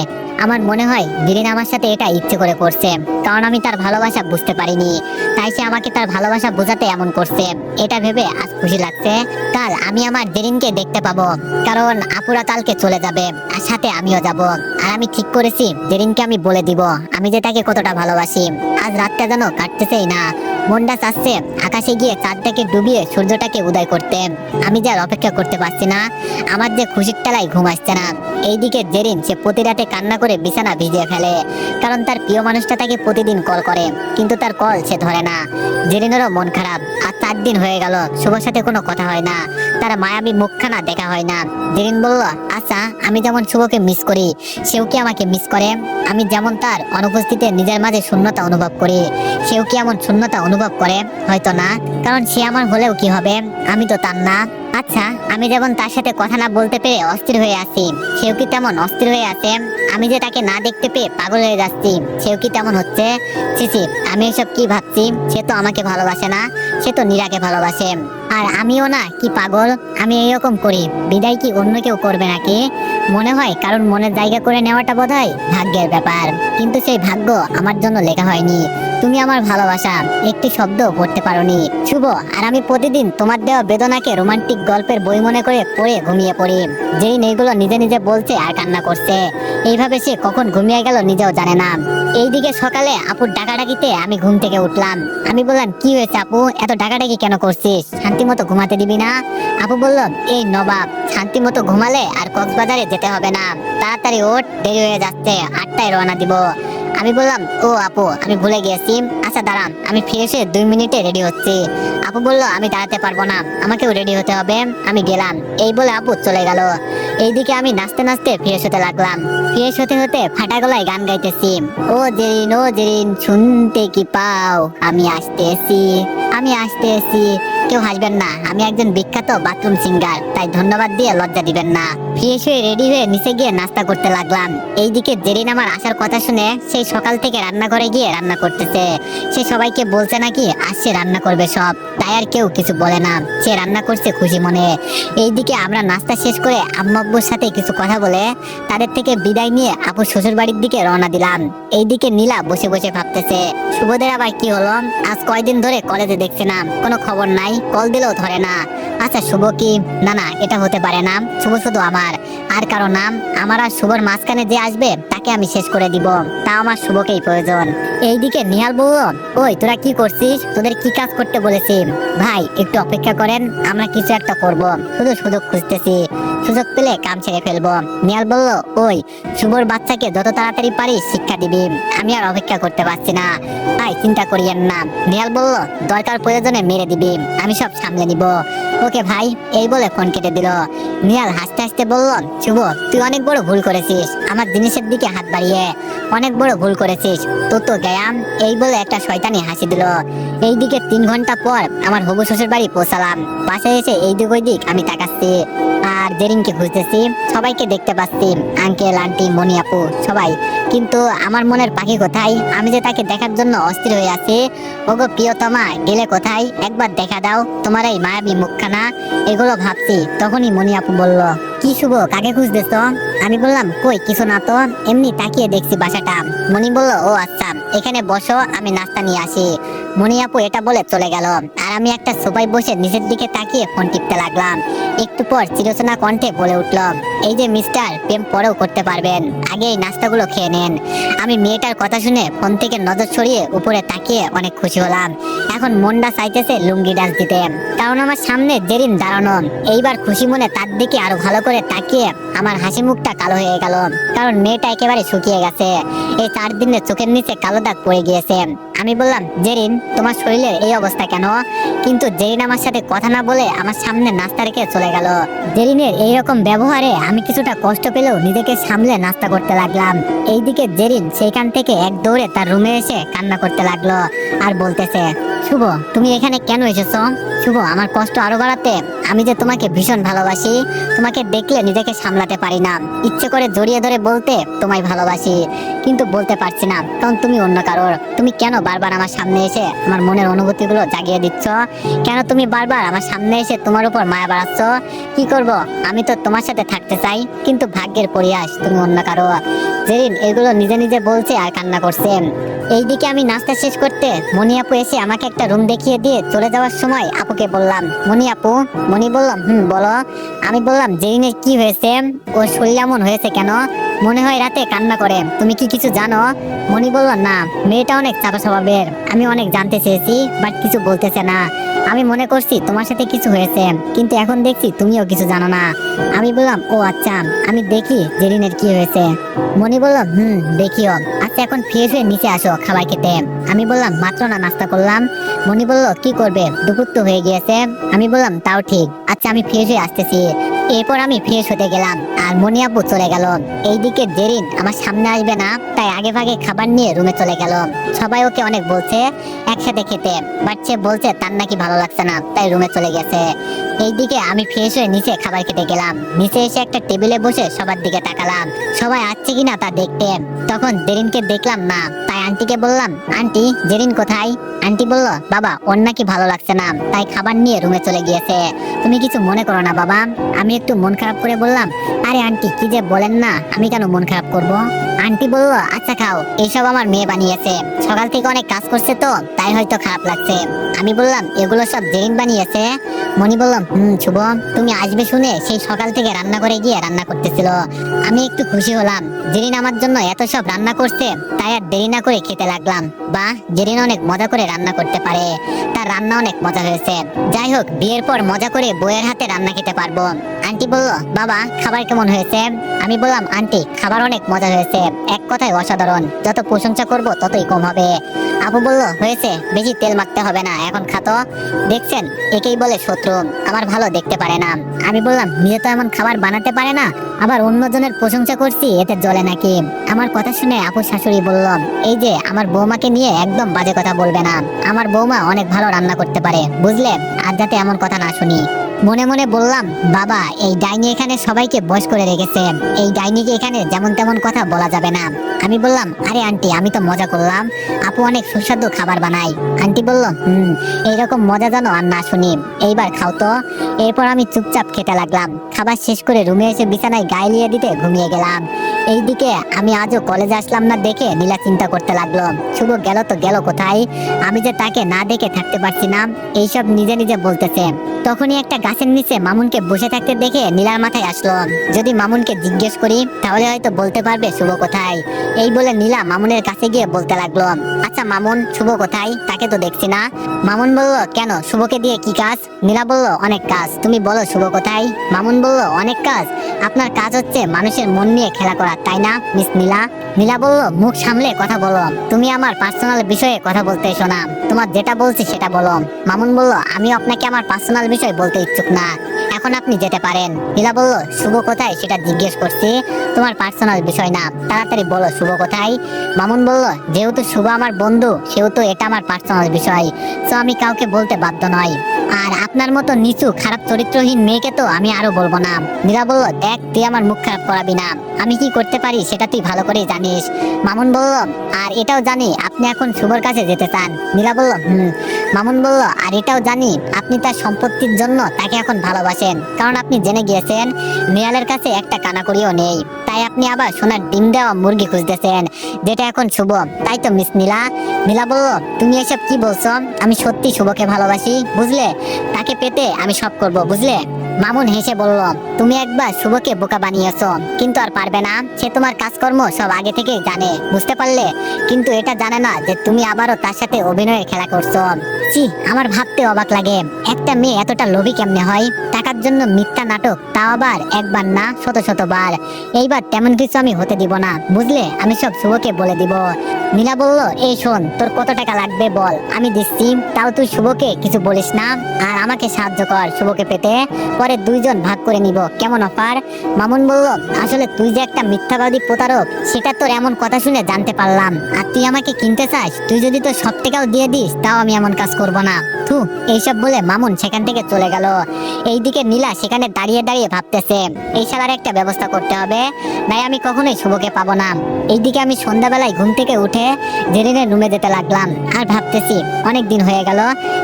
আমার মনে হয় জেরিন আমার সাথে এটা ইচ্ছে করে করছে, কারণ আমি তার ভালোবাসা বুঝতে পারিনি, তাই সে আমাকে তার ভালোবাসা বোঝাতে এমন করছে। এটা ভেবে আজ খুশি লাগছে, কাল আমি আমার জেরিনকে দেখতে পাবো, কারণ আপুরা কালকে চলে যাবে আর সাথে আমিও যাব। আর আমি ঠিক করেছি জেরিনকে আমি বলে দিব আমি যে তাকে কতটা ভালোবাসি। আজ রাতটা যেন কাটতেছেই না, মনটা চাচ্ছে আকাশে গিয়ে চাঁদটাকে ডুবিয়ে সূর্যটাকে উদয় করতে। আমি যে আর অপেক্ষা করতে পারছি না, আমার যে খুশির টেলায় ঘুম আসছে না। এইদিকে জেরিন সে প্রতি রাতে কান্না করে বিছানা ভিজিয়ে ফেলে, কারণ তার প্রিয় মানুষটা তাকে প্রতিদিন কল করে, কিন্তু তার কল সে ধরে না। জেরিনেরও মন খারাপ। আর 4 দিন হয়ে গেল শুভর সাথে কোনো কথা হয় না, তার মায়াবী মুখখানা দেখা হয় না। জেরিন বলল আচ্ছা আমি যেমন শুভকে মিস করি সেও কি আমাকে মিস করে। আমি যেমন তার অনুপস্থিতিতে নিজের মাঝে শূন্যতা অনুভব করি, সেও কি এমন শূন্যতা অনুভব করে। হয়তো না, কারণ সে আমার হলেও কি হবে, আমি তো তার না। আচ্ছা আমি যেমন তার সাথে কথা না বলতে পেরে অস্থির হয়ে আছি, সেও কি তেমন অস্থির হয়ে আছে। আমি যে তাকে না দেখতে পেয়ে পাগল হয়ে যাচ্ছি, সেও কি তেমন হচ্ছে। ছিছি, আমি এসব কি ভাবছি, সে তো আমাকে ভালোবাসে না, সে তো নীরাকে ভালোবাসে। আর আমিও না কি পাগল, আমি এইরকম করি বিদায় কি অন্য কেউ করবে নাকি। মনে হয় কারণ মনের জায়গা করে নেওয়াটা বোধহয় ভাগ্যের ব্যাপার, কিন্তু সেই ভাগ্য আমার জন্য লেখা হয়নি। তুমি আমার ভালোবাসা একটি শব্দ পড়তে পারোনি শুভ, আর আমি প্রতিদিন তোমার দেওয়া বেদনাকে রোমান্টিক গল্পের বই মনে করে পড়ে ঘুমিয়ে পড়ি। যেই এইগুলো নিজে নিজে বলছে আর কান্না করছে, এইভাবে সে কখন ঘুমিয়ে গেল নিজেও জানে না। এইদিকে সকালে আপুর ডাকাডাকিতে আমি ঘুম থেকে উঠলাম। আমি বললাম কি হয়েছে আপু, এত ডাকাডাকি কেন করছিস, শান্তি মতো ঘুমাতে দিবি না। আপু বলল এই নবাব, শান্তি মতো ঘুমালে আর কক্সবাজারে যেতে হবে না, তাড়াতাড়ি ওঠ, দেরি হয়ে যাচ্ছে, 8টায় রওনা দিব। আমি বললাম ও আপু আমি ভুলে গিয়েছি, আচ্ছা দাঁড়ান আমি ফিরে এসে 2 মিনিটে রেডি হচ্ছি। আপু বলল আমি দাঁড়াতে পারবো না, আমাকেও রেডি হতে হবে। আমি গেলাম, এই বলে আপু চলে গেল। এইদিকে আমি নাচতে নাচতে ফ্রেশ হতে লাগলাম। ফ্রেশ হতে হতে ফাটা গলায় গান গাইতেছি, ও জেরিন শুনতে কি পাও, আমি আসতেছি, আমি আসতেছি। কেউ হাসবেন না, আমি একজন বিখ্যাত বাথরুম সিঙ্গার, তাই ধন্যবাদ দিয়ে লজ্জা দিবেন না। ফ্রেশ হয়ে রেডি হয়ে নিচে গিয়ে নাস্তা করতে লাগলাম। এইদিকে জেরিন আমার আসার কথা শুনে সেই সকাল থেকে রান্নাঘরে গিয়ে রান্না করতেছে। সে সবাইকে বলছে নাকি আসছে রান্না করবে সব, তাই আর কেউ কিছু বলে না, সে রান্না করছে খুশি মনে। এইদিকে আমরা নাস্তা শেষ করে আম্মু আব্বুর সাথে কিছু কথা বলে তাদের থেকে বিদায় নিয়ে আপুর শ্বশুর বাড়ির দিকে রওনা দিলাম। এইদিকে নীলা বসে বসে ভাবতেছে শুভদের আবার কি হলো, আজ কয়দিন ধরে কলেজে দেখছি না, কোনো খবর নাই, কল দিলেও ধরে না। আচ্ছা শুভ কি? না না, এটা হতে পারে না, শুভ শুধু আমার, আর কারো নাম? আমার আর শুভর মাঝখানে যে আসবে তাকে আমি শেষ করে দিব, তা আমার শুভকেই প্রয়োজন। এইদিকে নিহাল বলল, ওই তোরা কি করছিস, তোদের কি কাজ করতে বলেছি? ভাই একটু অপেক্ষা করেন, আমরা কিছু একটা করব, শুধু সুযোগ খুঁজতেছি, সুযোগ পেলে কাম ছেড়ে ফেলবো। নিহাল বলল, ওই শুভর বাচ্চাকে যত তাড়াতাড়ি পারিস শিক্ষা দিবি, আমি আর অপেক্ষা করতে পারছি না, ভাই চিন্তা করিয়েন না। নিহাল বলল, দরকার প্রয়োজনে মেরে দিবি, আমি সব সামলে নিব। ওকে ভাই, এই বলে ফোন কেটে দিল। নিহাল হাসতে হাসতে বলল, শুভ তুই অনেক বড় ভুল করেছিস, আমার জিনিসের দিকে হাত বাড়িয়ে অনেক বড় ভুল করেছিস, তোর তো জ্ঞান। এই বলে একটা শয়তানি হাসি দিল। এইদিকে 3 ঘন্টা পর আমার হবু শ্বশুর বাড়ি পৌঁছালাম। বাসায় এসে এইদিক ওইদিক আমি তাকাচ্ছি আর জেরিনকে খুঁজতেছি, সবাইকে দেখতে পাচ্ছি, আঙ্কেল আন্টি মনি আপু সবাই, কিন্তু আমার মনের পাখি কোথায়? আমি যে তাকে দেখার জন্য অস্থির হয়ে আছি। ওগো প্রিয়তমা গেলে কোথায়, একবার দেখা দাও তোমার এই মায়াবী মুখখানা, এগুলো ভাবছি। তখনই মনি আপু বলল, কি শুভ কাকে খুঁজতেছ? আমি বললাম, কই কিছু না তো, এমনি তাকিয়ে দেখছি বাসাটা। মনি বলল, ও আচ্ছা এখানে বসো, আমি নাস্তা নিয়ে আসি। মনি আপু এটা বলে চলে গেল আর আমি একটা সোফায় বসে নিচের দিকে তাকিয়ে ফোন টিপতে লাগলাম। একটু পর চিরচেনা কণ্ঠে বলে উঠল, এই যে মিস্টার, প্রেম পরেও করতে পারবেন, আগে এই নাস্তাগুলো খেয়ে নেন। আমি মেয়েটার কথা শুনে ফোন থেকে নজর সরিয়ে উপরে তাকিয়ে অনেক খুশি হলাম। এখন মনটা চাইতেছে লুঙ্গি ডান্স দিতে, কারণ আমার সামনে জেরিন দাঁড়ানো। এইবার খুশি মনে তার দিকে আরো ভালো করে তাকিয়ে আমার হাসি মুখটা কালো হয়ে গেল, কারণ মেয়েটা একেবারে শুকিয়ে গেছে। এই 4 দিনে চোখের নিচে কালো দাগ পড়ে গিয়েছে। আমি বললাম, জেরিন তোমার শরীরের এই অবস্থা কেন? কিন্তু জেরিন আমার সাথে কথা না বলে আমার সামনে নাস্তা রেখে চলে গেল। জেরিনের এইরকম ব্যবহারে আমি কিছুটা কষ্ট পেলেও নিজেকে সামলে নাস্তা করতে লাগলাম। এইদিকে জেরিন সেইখান থেকে এক দৌড়ে তার রুমে এসে কান্না করতে লাগলো আর বলতেছে, শুভ তুমি এখানে কেন এসেছো? শুভ আমার কষ্ট আরো বাড়াতে? আমি যে তোমাকে ভীষণ ভালোবাসি, তোমাকে দেখলে নিজেকে সামলাতে পারি না, ইচ্ছে করে জড়িয়ে ধরে বলতে তোমায় ভালোবাসি, কিন্তু বলতে পারছি না, কারণ তুমি অন্য কারোর। তুমি কেন বারবার আমার সামনে এসে আমার মনের অনুভূতিগুলো জাগিয়ে দিচ্ছ? কেন তুমি বারবার আমার সামনে এসে তোমার উপর মায়া বাড়াচ্ছ? কি করব, আমি তো তোমার সাথে থাকতে চাই, কিন্তু ভাগ্যের পরিহাস তুমি অন্য কারো। জেরিন এগুলো নিজে নিজে বলছে আর কান্না করছে। এইদিকে আমি নাস্তা শেষ করতে মনি আপু এসে আমাকে একটা রুম দেখিয়ে দিয়ে চলে যাওয়ার সময় আপুকে বললাম, মনি আপু। মনি বলল, বলো। আমি বললাম, জেরিনের কি হয়েছে, ওর শরীর এমন হয়েছে কেন? মনে হয় রাতে কান্না করে, তুমি কি কিছু জানো? মনি বলল, না, মেয়েটা অনেক চাপা স্বভাবের, আমি অনেক জানতে চেয়েছি বাট কিছু বলতেছে না। আমি মনে করছি তোমার সাথে কিছু হয়েছে, কিন্তু এখন দেখছি তুমিও কিছু জানো না। আমি বললাম, ও আচ্ছা, আমি দেখি জেরিনের কি হয়েছে। মনি বলল, দেখিও। আচ্ছা এখন ফ্রেশ হয়ে নিচে আসো খাবার খেতে। আমি বললাম, মাত্র না নাস্তা করলাম। মনি বলল, কি করবে, দুপুর তো হয়ে গিয়েছে। আমি বললাম, তাও ঠিক, আচ্ছা আমি ফ্রেশ হয়ে আসতেছি। এরপর আমি ফ্রেশ হতে গেলাম আর মনি আপু চলে গেল। এইদিকে জেরিন আমার সামনে আসবে না, তাই আগে ভাগে খাবার নিয়ে রুমে চলে গেল। সবাই ওকে অনেক বলছে একসাথে খেতে, বাট সে বলছে তার নাকি ভালো লাগছে না, তাই রুমে চলে গেছে। এইদিকে আমি ফ্রেশ হয়ে নিচে খাবার খেতে গেলাম। নিচে এসে একটা টেবিলে বসে সবার দিকে তাকালাম, সবাই আসছে কিনা তা দেখতে। তখন জেরিনকে দেখলাম না, তাই আন্টিকে বললাম, আন্টি জেরিন কোথায়? আন্টি বলল, বাবা ওর নাকি ভালো লাগছে না, তাই খাবার নিয়ে রুমে চলে গিয়েছে। তুমি কিছু মনে করো না বাবা। আমি একটু মন খারাপ করে বললাম, আরে আন্টি কি যে বলেন না, আমি কেন মন খারাপ করব? আন্টি বলল, আচ্ছা খাও, এইসব আমার মেয়ে বানিয়েছে, সকাল থেকে অনেক কাজ করছে তো তাই হয়তো খারাপ লাগছে। আমি বললাম, এগুলো সব জেরিন বানিয়েছে? মনি বললাম, শুভ তুমি আসবে শুনে সেই সকাল থেকে রান্না করে গিয়ে রান্না করতেছিল। আমি একটু খুশি হলাম, জেরিন আমার জন্য এত সব রান্না করছে, তাই আর দেরি না করে খেতে লাগলাম। বাহ, জেরিন অনেক মজা করে রান্না করতে পারে, তার রান্না অনেক মজা হয়েছে। যাই হোক, বিয়ের পর মজা করে বউয়ের হাতে রান্না খেতে পারবো। আন্টি বলল, বাবা খাবার কেমন হয়েছে? আমি বললাম, আন্টি খাবার অনেক মজা হয়েছে, এক কথায় অসাধারণ, যত প্রশংসা করব ততই কম হবে। আপু বলল, হয়েছে, বেশি তেল মাখতে হবে না, এখন খাতো। দেখছেন, একেই বলে শত্রু, আমার ভালো দেখতে পারে না। আমি বললাম, নিজে তো এমন খাবার বানাতে পারে না, আবার অন্যজনের প্রশংসা করছি, এতে জ্বলে নাকি? আমার কথা শুনে আপুর শাশুড়ি বলল, এই যে আমার বৌমাকে নিয়ে একদম বাজে কথা বলবে না, আমার বৌমা অনেক ভালো রান্না করতে পারে, বুঝলে, আর যাতে এমন কথা না শুনি। মনে মনে বললাম, বাবা এই ডাইনি এখানে সবাইকে বশ করে রেখেছে, এই ডাইনিকে এখানে যেমন তেমন কথা বলা যাবে না। আমি বললাম, আরে আন্টি আমি তো মজা করলাম, আপু অনেক সুস্বাদু খাবার বানায়। আন্টি বলল, এইরকম মজা জানো আর না শুনি, এইবার খাও তো। এরপর আমি চুপচাপ খেতে লাগলাম। খাবার শেষ করে রুমে এসে বিছানায় গায়ে লিয়ে দিতে ঘুমিয়ে গেলাম। এইদিকে আমি আজও কলেজে আসলাম না দেখে নীলা চিন্তা করতে লাগলো, শুভ গেল তো গেল কোথায়, আমি যে তাকে না দেখে থাকতে পারছি না, এইসব নিজে নিজে বলতেছে। তখনই একটা গাছের নিচে মামুনকে বসে থাকতে দেখে নীলার মাথায় আসলো, যদি মামুনকে জিজ্ঞেস করি তাহলে হয়তো বলতে পারবে শুভ কোথায়। এই বলে নীলা মামুনের কাছে গিয়ে বলতে লাগলো, আচ্ছা মামুন, শুভ কোথায়, তাকে তো দেখছি না। মামুন বলল, কেন শুভকে দিয়ে কি কাজ? নীলা বলল, অনেক কাজ, তুমি বলো শুভ কোথায়। মামুন বলল, অনেক কাজ? আপনার কাজ হচ্ছে মানুষের মন নিয়ে খেলা করা, তাই না মিস নীলা? নীলা বলল, মুখ সামলে কথা বলো, তুমি আমার পার্সোনাল বিষয়ে কথা বলতে এসো না, তোমার যেটা বলছি সেটা বলো। মামুন বলল, আমি আপনাকে আমার পার্সোনাল বিষয় বলতে ইচ্ছুক না, এখন আপনি যেতে পারেন। নীলা বলল, শুভ কোথায় সেটা জিজ্ঞেস করছি, তোমার পার্সোনাল বিষয় না, তাড়াতাড়ি বলো শুভ কোথায়। মামুন বলল, যেহেতু শুভ আমার বন্ধু সেহেতু এটা আমার পার্সোনাল বিষয়, তো আমি কাউকে বলতে বাধ্য নই, আর আপনার মতো নিচু খারাপ চরিত্রহীন মেয়েকে তো আমি আরো বলবো না। নীলা বলল, দেখ তুই আমার মুখ খারাপ করাবি না, আমি কি করতে পারি সেটা তুই ভালো করেই জানিস। মামুন বলল, আর এটাও জানি আপনি এখন শুভর কাছে যেতে চান। নীলা বলল, মামুন বলল, আর এটাও জানি আপনি তার সম্পত্তির জন্য তাকে এখন ভালোবাসেন, কারণ আপনি জেনে গিয়েছেন নিয়ালের কাছে একটা কানাকড়িও নেই, তাই আপনি আবার সোনার ডিম দেওয়া মুরগি খুঁজতেছেন, যেটা এখন শুভ, তাই তো মিস নীলা? নীলা বলল, তুমি এসব কি বলছো? আমি সত্যি শুভকে ভালোবাসি, বুঝলে, তাকে পেতে আমি সব করব, বুঝলে। মামুন হেসে বলল, তুমি একবার শুভকে বোকা বানিয়েছো, কিন্তু আর পারবে না, সে তোমার কাজকর্ম সব আগে থেকেই জানে, বুঝতে পারলে, কিন্তু এটা জানে না যে তুমি আবারও তার সাথে অভিনয়ের খেলা করছো। ছি, আমার ভাবতে অবাক লাগে, একটা মেয়ে এতটা লোভী কেমনে হয়, টাকার জন্য মিথ্যা নাটক, তাও আবার একবার না শত শতবার। এইবার তেমন কিছু আমি হতে দিব না, বুঝলে, আমি সব শুভকে বলে দিব। নীলা বলল, এই শোন, তোর কত টাকা লাগবে বল, আমি দিচ্ছি, তাও তুই শুভকে কিছু বলিস না, আর আমাকে সাহায্য কর শুভকে পেতে, পরে দুইজন ভাগ করে নিব, কেমন অফার? মামুন বলল, আসলে তুই যে একটা মিথ্যাবাদী প্রতারক সেটা তোর এমন কথা শুনে জানতে পারলাম, আর তুই আমাকে কিনতে চাস, তুই যদি তোর সব টাকাও দিয়ে দিস তাও আমি এমন কাজ করব না। থু, এইসব বলে মামুন সেখান থেকে চলে গেল। এইদিকে নীলা সেখানে দাঁড়িয়ে দাঁড়িয়ে ভাবতেছে, এই শালার একটা ব্যবস্থা করতে হবে, নাই আমি কখনোই শুভকে পাবো না। এইদিকে আমি সন্ধ্যাবেলায় ঘুম থেকে উঠে জেরিনের রুমে যেতে লাগলাম, আর ভাবতেছি অনেক দিন হয়ে গেল,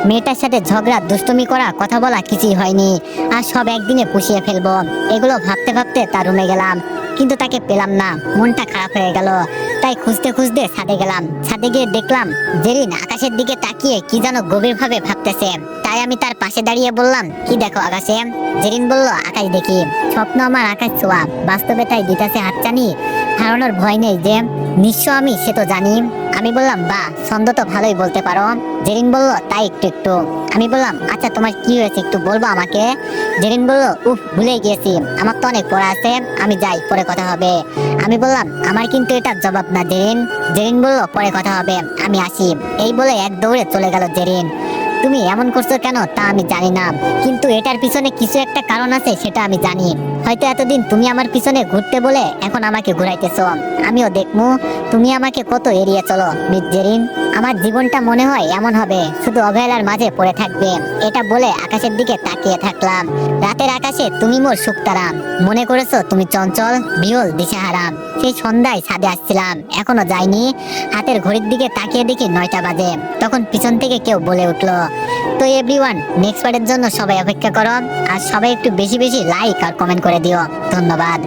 মেয়েটার সাথে ঝগড়া দুষ্টুমি করা কথা বলা কিছুই হয়নি, আর সব একদিনে পুষিয়ে ফেলবো। এগুলো ভাবতে ভাবতে তার রুমে গেলাম, কিন্তু তাকে পেলাম না, মনটা খারাপ হয়ে গেল। তাই খুঁজতে খুঁজতে ছাদে গেলাম। ছাদে গিয়ে দেখলাম জেরিন আকাশের দিকে তাকিয়ে কি যেন গভীরভাবে ভাবতেছে। তাই আমি তার পাশে দাঁড়িয়ে বললাম, কি দেখো আকাশে? জেরিন বলল, আকাশ দেখি। স্বপ্ন আমার আকাশ ছোঁয়া, বাস্তবে তাই দিতেছে হাতছানি, হারানোর ভয় নেই যে, নিশ্চয় আমি সে তো জানি। আমি বললাম, বাহ, ছন্দ তো ভালোই বলতে পারো। জেরিন বলল, তাই একটু একটু। আমি বললাম, আচ্ছা তোমার কি হয়েছে একটু বলবো আমাকে? জেরিন বলল, উফ, ভুলে গিয়েছি, আমার তো অনেক পড়া আছে, আমি যাই, পরে কথা হবে। আমি বললাম, আমার কিন্তু এটা জবাব না জেরিন। জেরিন বলল, পরে কথা হবে, আমি আসি। এই বলে এক দৌড়ে চলে গেল জেরিন। তুমি এমন করছো কেন তা আমি জানি না, কিন্তু এটার পিছনে কিছু একটা কারণ আছে সেটা আমি জানি। হয়তো এতদিন তুমি আমার পিছনে ঘুরতে বলে এখন আমাকে ঘুরাইতেছো, আমিও দেখমু তুমি আমাকে কত এড়িয়ে চলো মিস জেরিন। আমার জীবনটা মনে হয় এমন হবে, শুধু অবহেলার মাঝে পড়ে থাকবে। এটা বলে আকাশের দিকে তাকিয়ে থাকলাম। রাতের আকাশে তুমি মোর শুকতারা, মনে করেছো তুমি চঞ্চল বিহল দিশেহারা। সেই সন্ধ্যায় ছাদে আসছিলাম, এখনো যাইনি, হাতের ঘড়ির দিকে তাকিয়ে দেখি 9টা বাজে। তখন পিছন থেকে কেউ বলে উঠলো, তো এভরিওয়ান, নেক্সট পার্টের জন্য সবাই অপেক্ষা করো, আর সবাই একটু বেশি বেশি লাইক আর কমেন্ট করে দিও। ধন্যবাদ।